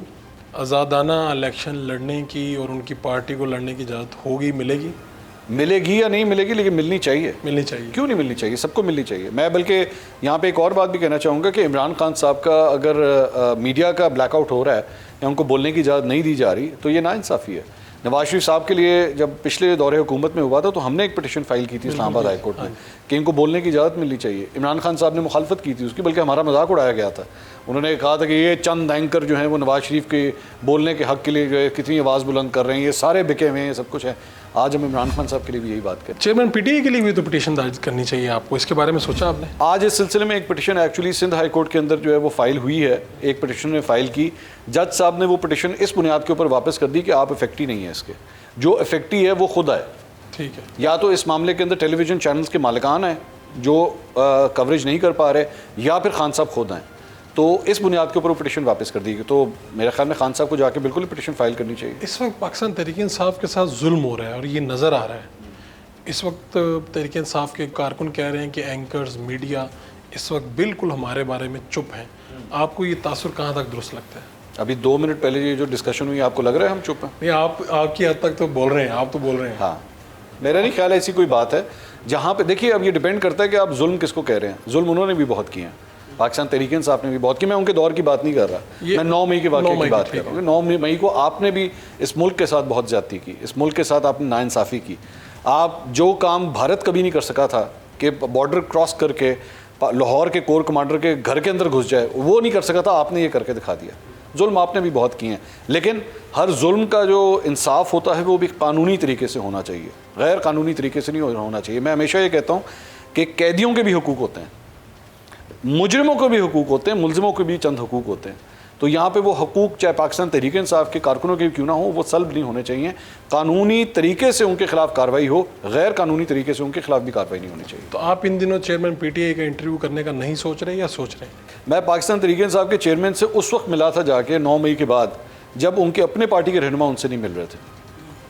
آزادانہ الیکشن لڑنے کی اور ان کی پارٹی کو لڑنے کی اجازت ہوگی, ملے گی؟ ملے گی یا نہیں ملے گی, لیکن ملنی چاہیے. ملنی چاہیے. کیوں نہیں ملنی چاہیے؟ سب کو ملنی چاہیے. میں بلکہ یہاں پہ ایک اور بات بھی کہنا چاہوں گا کہ عمران خان صاحب کا اگر میڈیا کا بلیک آؤٹ ہو رہا ہے یا ان کو بولنے کی اجازت نہیں دی جا رہی تو یہ ناانصافی ہے. نواز شریف صاحب کے لیے جب پچھلے دور حکومت میں ہوا تھا تو ہم نے ایک پٹیشن فائل کی تھی اسلام آباد ہائی کورٹ میں کہ ان کو بولنے کی اجازت ملنی چاہیے. عمران خان صاحب نے مخالفت کی تھی اس کی, بلکہ ہمارا مذاق اڑایا گیا تھا. انہوں نے کہا تھا کہ یہ چند اینکر جو ہیں وہ نواز شریف کے بولنے کے حق کے لیے جو ہے کتنی آواز بلند کر رہے ہیں, یہ سارے بکے ہوئے ہیں, سب کچھ ہے. آج ہم عمران خان صاحب کے لیے بھی یہی بات کریں. چیئرمین پی ٹی آئی کے لیے بھی تو پٹیشن درج کرنی چاہیے آپ کو, اس کے بارے میں سوچا آپ نے؟ آج اس سلسلے میں ایک petition actually Sindh high court کے اندر جو ہے وہ فائل ہوئی ہے. ایک پٹیشن نے فائل کی, جج صاحب نے وہ پٹیشن اس بنیاد کے اوپر واپس کر دی کہ آپ افیکٹی نہیں ہیں اس کے, جو افیکٹی ہے وہ خود آئے. ٹھیک ہے. یا تو اس معاملے کے اندر ٹیلی ویژن چینلز کے مالکان ہیں جو کوریج نہیں کر پا رہے یا پھر خان صاحب خود آئیں. تو اس بنیاد کے اوپر وہ پٹیشن واپس کر دی گئی. تو میرے خیال میں خان صاحب کو جا کے بالکل پٹیشن فائل کرنی چاہیے. اس وقت پاکستان تحریک انصاف کے ساتھ ظلم ہو رہا ہے اور یہ نظر آ رہا ہے. اس وقت تحریک انصاف کے کارکن کہہ رہے ہیں کہ اینکرز میڈیا اس وقت بالکل ہمارے بارے میں چپ ہیں. آپ کو یہ تاثر کہاں تک درست لگتا ہے؟ ابھی 2 منٹ پہلے یہ جو ڈسکشن ہوئی آپ کو لگ رہا ہے ہم چپ ہیں؟ نہیں، آپ کی حد تک تو بول رہے ہیں، آپ تو بول رہے ہیں. ہاں، میرا نہیں خیال ہے ایسی کوئی بات ہے. جہاں پہ دیکھیے اب یہ ڈیپینڈ کرتا ہے کہ آپ ظلم کس کو کہہ رہے ہیں. ظلم انہوں نے بھی بہت کیے ہیں، پاکستان تحریک انصاف نے بھی بہت کی. میں ان کے دور کی بات نہیں کر رہا، میں 9 مئی کے واقعے کی بات کر رہا ہوں. 9 مئی کو آپ نے بھی اس ملک کے ساتھ بہت زیادتی کی، اس ملک کے ساتھ آپ نے ناانصافی کی. آپ جو کام بھارت کبھی نہیں کر سکا تھا کہ بارڈر کراس کر کے لاہور کے کور کمانڈر کے گھر کے اندر گھس جائے، وہ نہیں کر سکا تھا، آپ نے یہ کر کے دکھا دیا. ظلم آپ نے بھی بہت کیے ہیں، لیکن ہر ظلم کا جو انصاف ہوتا ہے وہ بھی قانونی طریقے سے ہونا چاہیے، غیر قانونی طریقے سے نہیں ہونا چاہیے. میں ہمیشہ یہ کہتا ہوں کہ قیدیوں کے بھی حقوق ہوتے ہیں، مجرموں کو بھی حقوق ہوتے ہیں، ملزموں کے بھی چند حقوق ہوتے ہیں. تو یہاں پہ وہ حقوق چاہے پاکستان تحریک انصاف کے کارکنوں کے کیوں نہ ہوں، وہ سلب نہیں ہونے چاہیے. قانونی طریقے سے ان کے خلاف کارروائی ہو، غیر قانونی طریقے سے ان کے خلاف بھی کارروائی نہیں ہونی چاہیے. تو آپ ان دنوں چیئرمین پی ٹی آئی کا انٹرویو کرنے کا نہیں سوچ رہے یا سوچ رہے ہیں؟ میں پاکستان تحریک انصاف کے چیئرمین سے اس وقت ملا تھا جا کے 9 مئی کے بعد، جب ان کے اپنے پارٹی کے رہنما ان سے نہیں مل رہے تھے.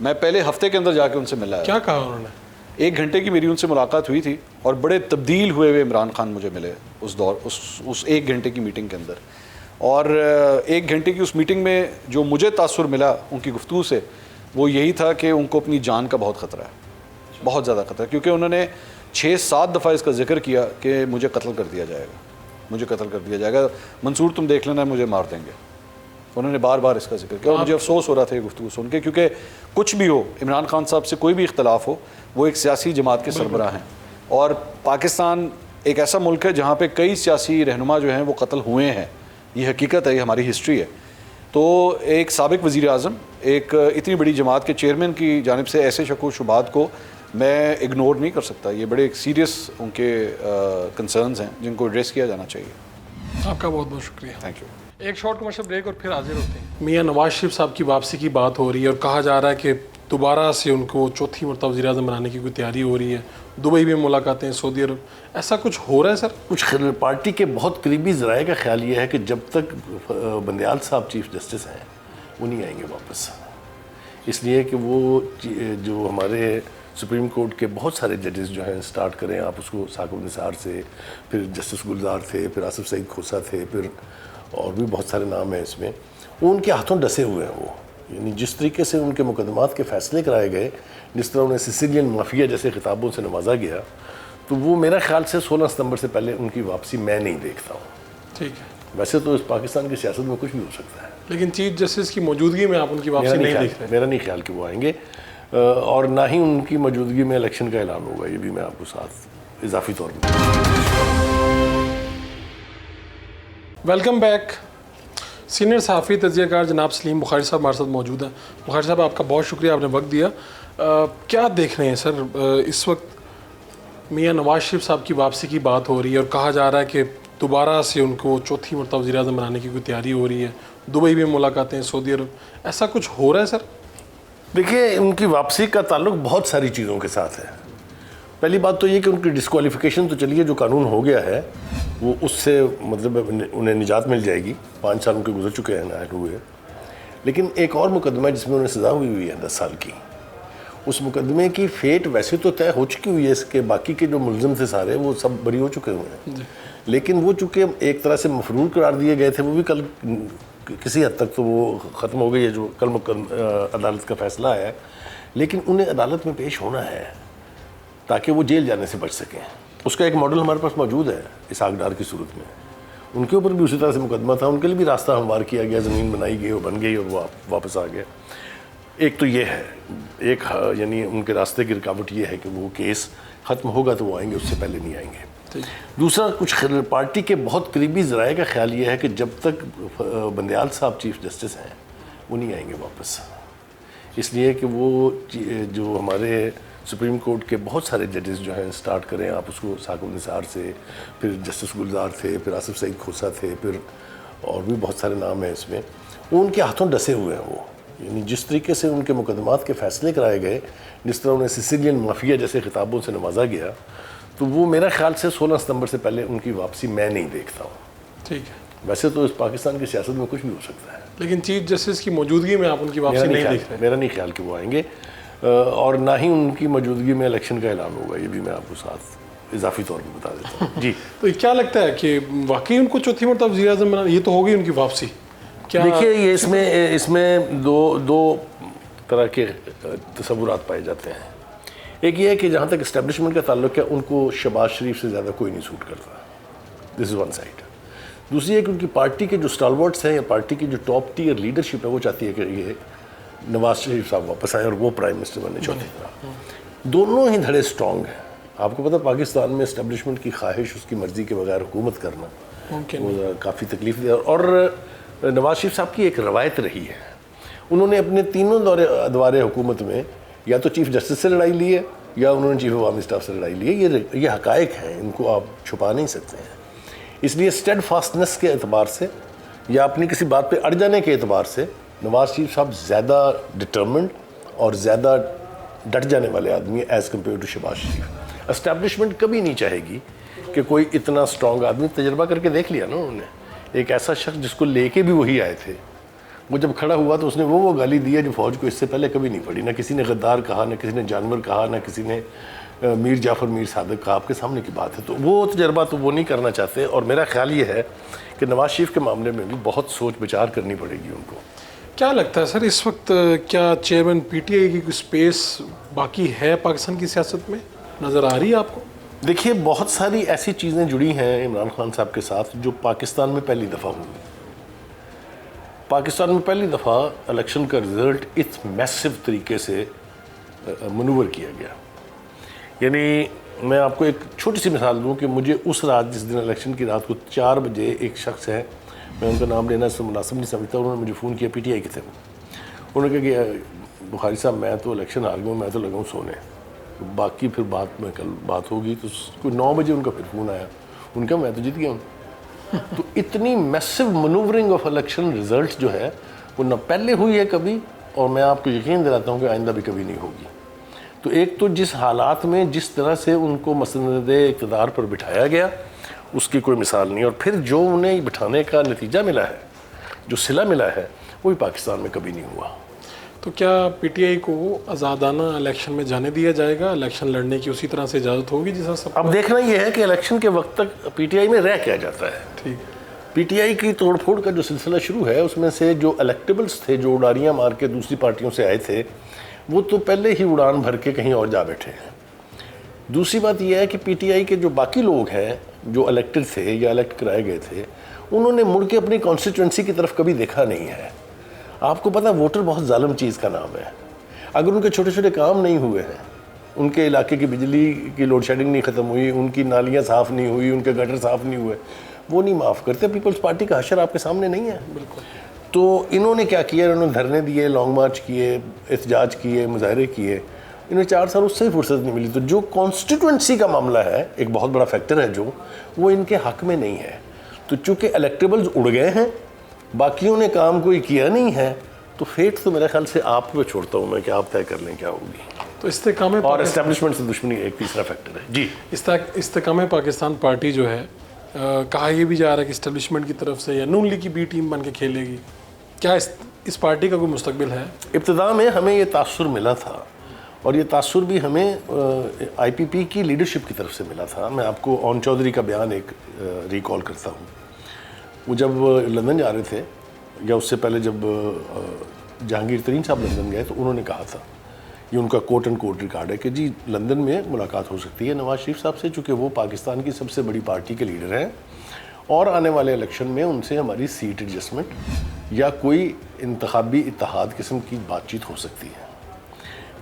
میں پہلے ہفتے کے اندر جا کے ان سے ملا ہے. کیا کہا انہوں نے؟ 1 گھنٹے کی میری ان سے ملاقات ہوئی تھی اور بڑے تبدیل ہوئے ہوئے عمران خان مجھے ملے اس 1 گھنٹے کی میٹنگ کے اندر. اور 1 گھنٹے کی اس میٹنگ میں جو مجھے تاثر ملا ان کی گفتگو سے، وہ یہی تھا کہ ان کو اپنی جان کا بہت خطرہ ہے، بہت زیادہ خطرہ ہے. کیونکہ انہوں نے 6-7 دفعہ اس کا ذکر کیا کہ مجھے قتل کر دیا جائے گا، مجھے قتل کر دیا جائے گا، منصور تم دیکھ لینا مجھے مار دیں گے. انہوں نے بار بار اس کا ذکر کیا اور مجھے افسوس ہو رہا تھا یہ گفتگو سن کے. کیونکہ کچھ بھی ہو، عمران خان صاحب سے کوئی بھی اختلاف ہو، وہ ایک سیاسی جماعت کے سربراہ ہیں. اور پاکستان ایک ایسا ملک ہے جہاں پہ کئی سیاسی رہنما جو ہیں وہ قتل ہوئے ہیں. یہ حقیقت ہے، یہ ہماری ہسٹری ہے. تو ایک سابق وزیر اعظم ایک اتنی بڑی جماعت کے چیئرمین کی جانب سے ایسے شک و شبہات کو میں اگنور نہیں کر سکتا. یہ بڑے ایک سیریس ان کے کنسرنز ہیں جن کو ایڈریس کیا جانا چاہیے. آپ کا بہت بہت شکریہ. Thank you. ایک شارٹ کمرشل بریک اور پھر حاضر ہوتے ہیں. میاں نواز شریف صاحب کی واپسی کی بات ہو رہی ہے اور کہا جا رہا ہے کہ دوبارہ سے ان کو 4تھی مرتبہ وزیر اعظم بنانے کی کوئی تیاری ہو رہی ہے. دبئی میں ملاقاتیں، سعودی عرب، ایسا کچھ ہو رہا ہے سر؟ کچھ پارٹی کے بہت قریبی ذرائع کا خیال یہ ہے کہ جب تک بندیال صاحب چیف جسٹس ہیں وہ نہیں آئیں گے واپس. اس لیے کہ وہ جو ہمارے سپریم کورٹ کے بہت سارے ججز جو ہیں، سٹارٹ کریں آپ اس کو ثاقب نثار سے، پھر جسٹس گلزار تھے، پھر آصف سعید کھوسا تھے، پھر اور بھی بہت سارے نام ہیں اس میں، وہ ان کے ہاتھوں ڈسے ہوئے ہیں. وہ یعنی جس طریقے سے ان کے مقدمات کے فیصلے کرائے گئے، جس طرح انہیں سسیلین مافیا جیسے خطابوں سے نوازا گیا، تو وہ میرا خیال سے 16 ستمبر سے پہلے ان کی واپسی میں نہیں دیکھتا ہوں. ٹھیک ہے. ویسے تو اس پاکستان کی سیاست میں کچھ بھی ہو سکتا ہے، لیکن چیف جسٹس کی موجودگی میں آپ ان کی واپسی نہیں دیکھ رہے؟ میرا نہیں خیال کہ وہ آئیں گے، اور نہ ہی ان کی موجودگی میں الیکشن کا اعلان ہوگا. یہ بھی میں آپ کو ساتھ اضافی طور پر. Welcome back. سینئر صحافی تجزیہ کار جناب سلیم بخاری صاحب ہمارے ساتھ موجود ہیں. بخاری صاحب آپ کا بہت شکریہ، آپ نے وقت دیا. کیا دیکھ رہے ہیں سر، اس وقت میاں نواز شریف صاحب کی واپسی کی بات ہو رہی ہے اور کہا جا رہا ہے کہ دوبارہ سے ان کو 4تھی مرتبہ وزیر اعظم بنانے کی کوئی تیاری ہو رہی ہے. دبئی میں ملاقاتیں، سعودی عرب، ایسا کچھ ہو رہا ہے سر؟ دیکھیے، ان کی واپسی کا تعلق بہت ساری چیزوں کے ساتھ ہے. پہلی بات تو یہ کہ ان کی ڈسکوالیفیکیشن تو چلیے جو قانون ہو گیا ہے وہ اس سے مطلب انہیں نجات مل جائے گی. 5 سال ان کے گزر چکے ہیں نائٹ ہوئے. لیکن ایک اور مقدمہ ہے جس میں انہیں سزا ہوئی ہے 10 سال کی. اس مقدمے کی فیٹ ویسے تو طے ہو چکی ہوئی ہے، اس کے باقی کے جو ملزم تھے سارے وہ سب بری ہو چکے ہوئے ہیں. لیکن وہ چونکہ ایک طرح سے مفرور قرار دیے گئے تھے، وہ بھی کل کسی حد تک تو وہ ختم ہو گئی ہے جو کل عدالت کا فیصلہ آیا ہے. لیکن انہیں عدالت میں پیش ہونا ہے تاکہ وہ جیل جانے سے بچ سکیں. اس کا ایک ماڈل ہمارے پاس موجود ہے اسحاق ڈار کی صورت میں. ان کے اوپر بھی اسی طرح سے مقدمہ تھا، ان کے لیے بھی راستہ ہموار کیا گیا، زمین بنائی گئی، وہ بن گئی اور وہ واپس آ گیا. ایک تو یہ ہے، ایک یعنی ان کے راستے کی رکاوٹ یہ ہے کہ وہ کیس ختم ہوگا تو وہ آئیں گے، اس سے پہلے نہیں آئیں گے. دوسرا، کچھ پارٹی کے بہت قریبی ذرائع کا خیال یہ ہے کہ جب تک بندیال صاحب چیف جسٹس ہیں وہ نہیں آئیں گے واپس. اس لیے کہ وہ جو ہمارے سپریم کورٹ کے بہت سارے ججز جو ہیں، سٹارٹ کریں آپ اس کو ثاقب نثار سے، پھر جسٹس گلزار تھے، پھر آصف سعید کھوسا تھے، پھر اور بھی بہت سارے نام ہیں اس میں، وہ ان کے ہاتھوں ڈسے ہوئے ہیں. وہ یعنی جس طریقے سے ان کے مقدمات کے فیصلے کرائے گئے، جس طرح انہیں سسیلین مافیا جیسے خطابوں سے نوازا گیا، تو وہ میرا خیال سے 16 ستمبر سے پہلے ان کی واپسی میں نہیں دیکھتا ہوں. ٹھیک ہے. ویسے تو اس پاکستان کی سیاست میں کچھ بھی ہو سکتا ہے, لیکن چیف جسٹس کی موجودگی میں آپ ان کی واپسی نہیں دیکھ رہے. میرا نہیں خیال کہ وہ آئیں گے, اور نہ ہی ان کی موجودگی میں الیکشن کا اعلان ہوگا. یہ بھی میں آپ کو ساتھ اضافی طور پر بتا دیتا ہوں. جی تو کیا لگتا ہے کہ واقعی ان کو چوتھی مرتبہ وزیر اعظم بنانا, یہ تو ہوگی ان کی واپسی؟ کیا دیکھیے, یہ اس میں دو طرح کے تصورات پائے جاتے ہیں. ایک یہ ہے کہ جہاں تک اسٹیبلشمنٹ کا تعلق ہے, ان کو شہباز شریف سے زیادہ کوئی نہیں سوٹ کرتا. دس از ون سائڈ. دوسری ہے کہ ان کی پارٹی کے جو اسٹالورٹس ہیں یا پارٹی کی جو ٹاپ ٹیئر لیڈرشپ ہے وہ چاہتی ہے کہ یہ نواز شریف صاحب واپس آئیں اور وہ پرائم منسٹر بننے چاہتے ہیں. دونوں ہی دھڑے اسٹرانگ ہیں. آپ کو پتہ پاکستان میں اسٹیبلشمنٹ کی خواہش, اس کی مرضی کے بغیر حکومت کرنا وہ کافی تکلیف دیا. اور نواز شریف صاحب کی ایک روایت رہی ہے, انہوں نے اپنے تینوں ادوار حکومت میں یا تو چیف جسٹس سے لڑائی لی ہے یا انہوں نے چیف آف آرمی اسٹاف سے لڑائی لی ہے. یہ حقائق ہیں, ان کو آپ چھپا نہیں سکتے ہیں. اس لیے اسٹیڈ فاسٹنس کے اعتبار سے یا اپنی کسی بات پہ اڑ جانے کے اعتبار سے نواز شریف صاحب زیادہ ڈٹرمنڈ اور زیادہ ڈٹ جانے والے آدمی ہیں as compare to Shahbaz Sharif. Establishment کبھی نہیں چاہے گی کہ کوئی اتنا اسٹرانگ آدمی, تجربہ کر کے دیکھ لیا نا انہوں نے. ایک ایسا شخص جس کو لے کے بھی وہی آئے تھے, وہ جب کھڑا ہوا تو اس نے وہ گالی دی ہے جو فوج کو اس سے پہلے کبھی نہیں پڑی. نہ کسی نے غدار کہا, نہ کسی نے جانور کہا, نہ کسی نے میر جعفر میر صادق کہا. آپ کے سامنے کی بات ہے. تو وہ تجربہ تو وہ نہیں کرنا چاہتے. اور میرا خیال یہ ہے کہ نواز شریف کے معاملے میں بھی بہت سوچ بچار کرنی پڑے گی ان کو. کیا لگتا ہے سر اس وقت کیا چیئرمین پی ٹی آئی کی کوئی اسپیس باقی ہے پاکستان کی سیاست میں, نظر آ رہی ہے آپ کو؟ دیکھیے, بہت ساری ایسی چیزیں جڑی ہیں عمران خان صاحب کے ساتھ جو پاکستان میں پہلی دفعہ ہوئی. پاکستان میں پہلی دفعہ الیکشن کا رزلٹ اس میسو طریقے سے منور کیا گیا. یعنی میں آپ کو ایک چھوٹی سی مثال دوں کہ مجھے اس رات, جس دن الیکشن کی رات کو 4 بجے ایک شخص ہے, میں ان کا نام لینا اس سے مناسب نہیں سمجھتا, انہوں نے مجھے فون کیا, پی ٹی آئی کے تھے. انہوں نے کہا کہ بخاری صاحب میں تو الیکشن ہار گیا ہوں, میں تو لگا ہوں سونے, باقی پھر بات میں کل بات ہوگی. تو کوئی 9 بجے ان کا پھر فون آیا, ان کا میں تو جیت گیا ہوں. تو اتنی میسو منورنگ آف الیکشن رزلٹ جو ہے وہ نہ پہلے ہوئی ہے کبھی, اور میں آپ کو یقین دلاتا ہوں کہ آئندہ بھی کبھی نہیں ہوگی. تو ایک تو جس حالات میں جس طرح سے ان کو مسند اقتدار پر بٹھایا گیا اس کی کوئی مثال نہیں, اور پھر جو انہیں بٹھانے کا نتیجہ ملا ہے, جو صلہ ملا ہے, وہ بھی پاکستان میں کبھی نہیں ہوا. تو کیا پی ٹی آئی کو آزادانہ الیکشن میں جانے دیا جائے گا؟ الیکشن لڑنے کی اسی طرح سے اجازت ہوگی جیسا سب؟ اب دیکھنا یہ ہے کہ الیکشن کے وقت تک پی ٹی آئی میں رہ کیا جاتا ہے. ٹھیک. پی ٹی آئی کی توڑ پھوڑ کا جو سلسلہ شروع ہے اس میں سے جو الیکٹیبلز تھے, جو اڑاریاں مار کے دوسری پارٹیوں سے آئے تھے, وہ تو پہلے ہی اڑان بھر کے کہیں اور جا بیٹھے ہیں. دوسری بات یہ ہے کہ پی ٹی آئی کے جو باقی لوگ ہیں جو الیکٹڈ تھے یا الیکٹ کرائے گئے تھے, انہوں نے مڑ کے اپنی کانسٹیٹوئنسی کی طرف کبھی دیکھا نہیں ہے. آپ کو پتہ ووٹر بہت ظالم چیز کا نام ہے. اگر ان کے چھوٹے چھوٹے کام نہیں ہوئے ہیں, ان کے علاقے کی بجلی کی لوڈ شیڈنگ نہیں ختم ہوئی, ان کی نالیاں صاف نہیں ہوئی, ان کے گٹر صاف نہیں ہوئے, وہ نہیں معاف کرتے. پیپلز پارٹی کا حشر آپ کے سامنے نہیں ہے. بالکل. تو انہوں نے کیا کیا, انہوں نے دھرنے دیے, لانگ مارچ کیے, احتجاج کیے, مظاہرے کیے, انہیں 4 سال اس سے ہی فرصت نہیں ملی. تو جو کانسٹیٹوئنسی کا معاملہ ہے, ایک بہت بڑا فیکٹر ہے جو, وہ ان کے حق میں نہیں ہے. تو چونکہ الیکٹیبلز اڑ گئے ہیں, باقیوں نے کام کوئی کیا نہیں ہے, تو فیٹ تو میرے خیال سے آپ پہ چھوڑتا ہوں میں کہ آپ طے کر لیں کیا ہوگی. تو استحکام اور اسٹیبلشمنٹ سے دشمنی ایک تیسرا فیکٹر ہے. جی, استحکام پاکستان پارٹی جو ہے, کہا یہ بھی جا رہا ہے کہ اسٹیبلشمنٹ کی طرف سے یا نون لیگ کی بی ٹیم بن کے کھیلے گی. کیا اس پارٹی کا کوئی مستقبل ہے؟ ابتدا میں ہمیں یہ تاثر ملا تھا, اور یہ تاثر بھی ہمیں آئی پی پی کی لیڈرشپ کی طرف سے ملا تھا. میں آپ کو اون چودھری کا بیان ایک ریکال کرتا ہوں. وہ جب لندن جا رہے تھے, یا اس سے پہلے جب جہانگیر ترین صاحب لندن گئے, تو انہوں نے کہا تھا, یہ ان کا کوٹ اینڈ کوٹ ریکارڈ ہے, کہ جی لندن میں ملاقات ہو سکتی ہے نواز شریف صاحب سے, چونکہ وہ پاکستان کی سب سے بڑی پارٹی کے لیڈر ہیں, اور آنے والے الیکشن میں ان سے ہماری سیٹ ایڈجسٹمنٹ یا کوئی انتخابی اتحاد قسم کی بات چیت ہو سکتی ہے.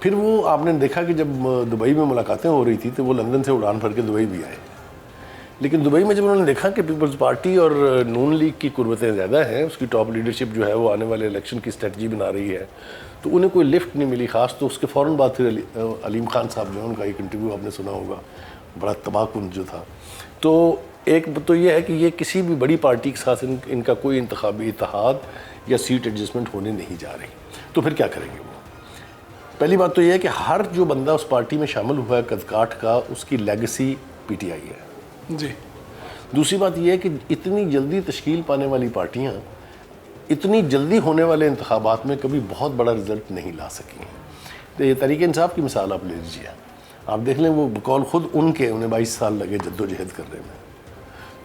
پھر وہ آپ نے دیکھا کہ جب دبئی میں ملاقاتیں ہو رہی تھی تو وہ لندن سے اڑان بھر کے دبئی بھی آئے. لیکن دبئی میں جب انہوں نے دیکھا کہ پیپلز پارٹی اور نون لیگ کی قربتیں زیادہ ہیں, اس کی ٹاپ لیڈرشپ جو ہے وہ آنے والے الیکشن کی اسٹریٹجی بنا رہی ہے, تو انہیں کوئی لفٹ نہیں ملی خاص. تو اس کے فوراً بعد پھر علیم خان صاحب نے, ان کا ایک انٹرویو آپ نے سنا ہوگا, بڑا تباہ کن جو تھا. تو ایک تو یہ ہے کہ یہ کسی بھی بڑی پارٹی کے ساتھ ان کا کوئی انتخابی اتحاد یا سیٹ ایڈجسٹمنٹ ہونے نہیں جا رہی. تو پھر کیا کریں گے وہ؟ پہلی بات تو یہ ہے کہ ہر جو بندہ اس پارٹی میں شامل ہوا ہے قد کاٹ کا, اس کی لیگسی پی ٹی آئی ہے. جی دوسری بات یہ ہے کہ اتنی جلدی تشکیل پانے والی پارٹیاں اتنی جلدی ہونے والے انتخابات میں کبھی بہت بڑا رزلٹ نہیں لا سکی ہیں. تو یہ تحریک انصاف کی مثال آپ لے لیجیے, آپ دیکھ لیں وہ بقول خود انہیں 22 سال لگے جد و جہد کرنے میں.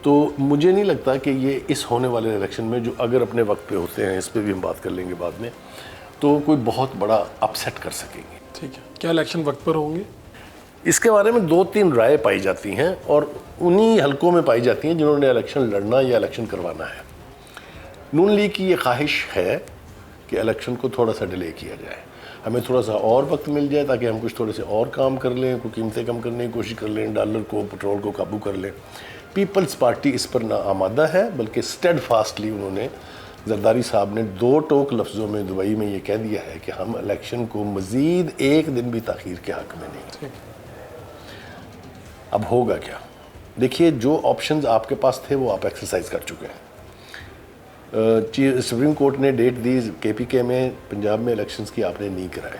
تو مجھے نہیں لگتا کہ یہ اس ہونے والے الیکشن میں, جو اگر اپنے وقت پہ ہوتے ہیں, اس پہ بھی ہم بات کر لیں گے بعد میں, تو کوئی بہت بڑا اپسیٹ کر سکیں گے. ٹھیک ہے, کیا الیکشن وقت پر ہوں گے؟ اس کے بارے میں 2-3 رائے پائی جاتی ہیں, اور انہی حلقوں میں پائی جاتی ہیں جنہوں نے الیکشن لڑنا یا الیکشن کروانا ہے. نون لیگ کی یہ خواہش ہے کہ الیکشن کو تھوڑا سا ڈیلے کیا جائے, ہمیں تھوڑا سا اور وقت مل جائے تاکہ ہم کچھ تھوڑے سے اور کام کر لیں, کوئی قیمتیں کم کرنے کی کوشش کر لیں, ڈالر کو, پٹرول کو قابو کر لیں. پیپلز پارٹی اس پر نا آمادہ ہے, بلکہ اسٹیڈ فاسٹلی انہوں نے, زرداری صاحب نے 2 ٹوک لفظوں میں دبئی میں یہ کہہ دیا ہے کہ ہم الیکشن کو مزید 1 دن بھی تاخیر کے حق میں نہیں. اب ہوگا کیا؟ دیکھیے, جو آپشنز آپ کے پاس تھے وہ آپ ایکسرسائز کر چکے ہیں. سپریم کورٹ نے ڈیٹ دی کے پی کے میں, پنجاب میں الیکشنز کی آپ نے نہیں کرائے,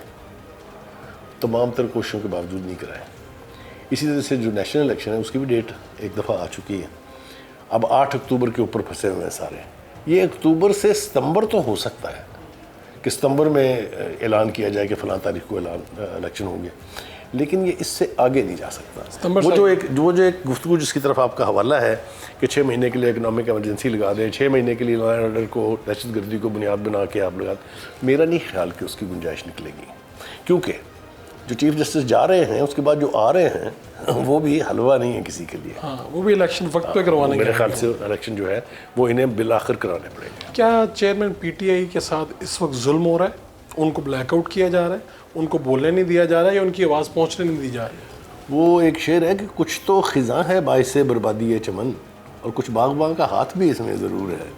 تمام تر کوششوں کے باوجود نہیں کرائے. اسی طرح سے جو نیشنل الیکشن ہے اس کی بھی ڈیٹ ایک دفعہ آ چکی ہے. اب 8 اکتوبر کے اوپر پھنسے ہوئے ہیں سارے. یہ اکتوبر سے ستمبر تو ہو سکتا ہے کہ ستمبر میں اعلان کیا جائے کہ فلاں تاریخ کو الیکشن ہوں گے, لیکن یہ اس سے آگے نہیں جا سکتا. وہ جو ایک گفتگو جس کی طرف آپ کا حوالہ ہے کہ 6 مہینے کے لیے اکنامک ایمرجنسی لگا دیں, 6 مہینے کے لیے لا اینڈ آرڈر کو, دہشت گردی کو بنیاد بنا کے آپ لگا دیں, میرا نہیں خیال کہ اس کی گنجائش نکلے گی. کیونکہ جو چیف جسٹس جا رہے ہیں اس کے بعد جو آ رہے ہیں وہ بھی حلوہ نہیں ہے کسی کے لیے. ہاں, وہ بھی الیکشن وقت پہ کروانے کے. میرے خیال سے الیکشن جو ہے وہ انہیں بالآخر کرانے پڑیں گے. کیا چیئرمین پی ٹی آئی کے ساتھ اس وقت ظلم ہو رہا ہے؟ ان کو بلیک آؤٹ کیا جا رہا ہے, ان کو بولنے نہیں دیا جا رہا ہے, یا ان کی آواز پہنچنے نہیں دی جا رہی ہے؟ وہ ایک شعر ہے کہ کچھ تو خزاں ہے باعث بربادی ہے چمن, اور کچھ باغباں کا ہاتھ بھی اس میں ضرور ہے.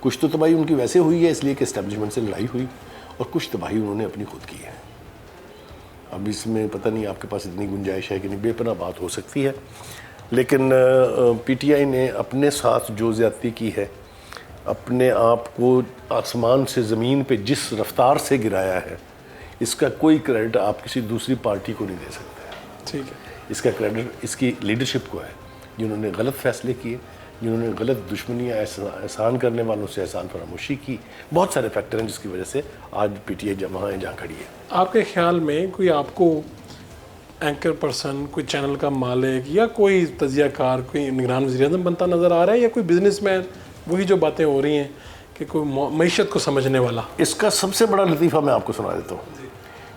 کچھ تو تباہی ان کی ویسے ہوئی ہے اس لیے کہ اسٹیبلشمنٹ سے لڑائی ہوئی, اور کچھ تباہی انہوں نے اپنی خود کی ہے. اب اس میں پتہ نہیں آپ کے پاس اتنی گنجائش ہے کہ نہیں, بے پناہ بات ہو سکتی ہے. لیکن پی ٹی آئی نے اپنے ساتھ جو زیادتی کی ہے, اپنے آپ کو آسمان سے زمین پہ جس رفتار سے گرایا ہے, اس کا کوئی کریڈٹ آپ کسی دوسری پارٹی کو نہیں دے سکتے. ٹھیک ہے, اس کا کریڈٹ اس کی لیڈرشپ کو ہے, جنہوں نے غلط فیصلے کیے, جنہوں نے غلط دشمنیاں احسان کرنے والوں سے احسان فراموشی کی. بہت سارے فیکٹر ہیں جس کی وجہ سے آج پی ٹی آئی وہاں ہے جہاں کھڑی ہے. آپ کے خیال میں کوئی آپ کو اینکر پرسن, کوئی چینل کا مالک, یا کوئی تجزیہ کار, کوئی نگران وزیر اعظم بنتا نظر آ رہا ہے, یا کوئی بزنس مین, وہی جو باتیں ہو رہی ہیں کہ کوئی معیشت کو سمجھنے والا؟ اس کا سب سے بڑا لطیفہ میں آپ کو سنا دیتا ہوں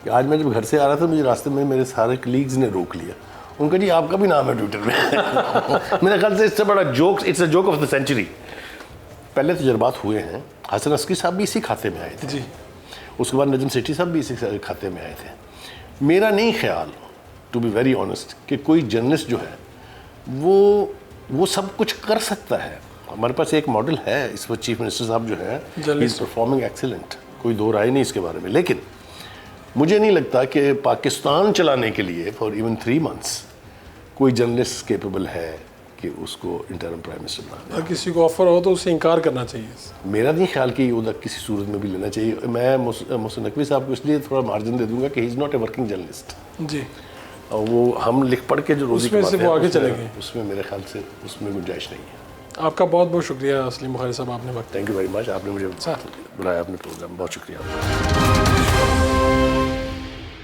کہ آج میں جب گھر سے آ رہا تھا, مجھے راستے میں میرے سارے کلیگز نے روک لیا. ان کا جی آپ کا بھی نام ہے ٹویٹر میں. میرے خیال سے اس سے بڑا joke, it's a joke of the century. پہلے تجربات ہوئے ہیں, حسن عسکری صاحب بھی اسی کھاتے میں آئے تھے جی, اس کے بعد نجم سیٹھی صاحب بھی اسی کھاتے میں آئے تھے. میرا نہیں خیال, ٹو بی ویری آنیسٹ, کہ کوئی جرنلسٹ جو ہے وہ سب کچھ کر سکتا ہے. ہمارے پاس ایک ماڈل ہے اس وقت, چیف منسٹر صاحب جو ہے ہی از پرفارمنگ ایکسیلنٹ, کوئی دو رائے نہیں اس کے بارے میں. لیکن مجھے نہیں لگتا کہ پاکستان چلانے کے لیے فار ایون 3 months کوئی جرنلسٹ کیپیبل ہے کہ اس کو انٹرم پرائم منسٹر بنا. اگر کسی کو آفر ہو تو اسے انکار کرنا چاہیے. میرا نہیں خیال کہ یہ کسی صورت میں بھی لینا چاہیے. میں محسن نقوی صاحب کو اس لیے تھوڑا مارجن دے دوں گا کہ he is not a working journalist. جی, اور وہ ہم لکھ پڑھ کے جو روزی اس میں سے وہ آگے چلے گئے, اس میں میرے خیال سے اس میں گنجائش نہیں ہے. آپ کا بہت بہت شکریہ سلیم بخاری صاحب, آپ نے وقت. تھینک یو ویری مچ, آپ نے مجھے بلایا اپنے پروگرام, بہت شکریہ.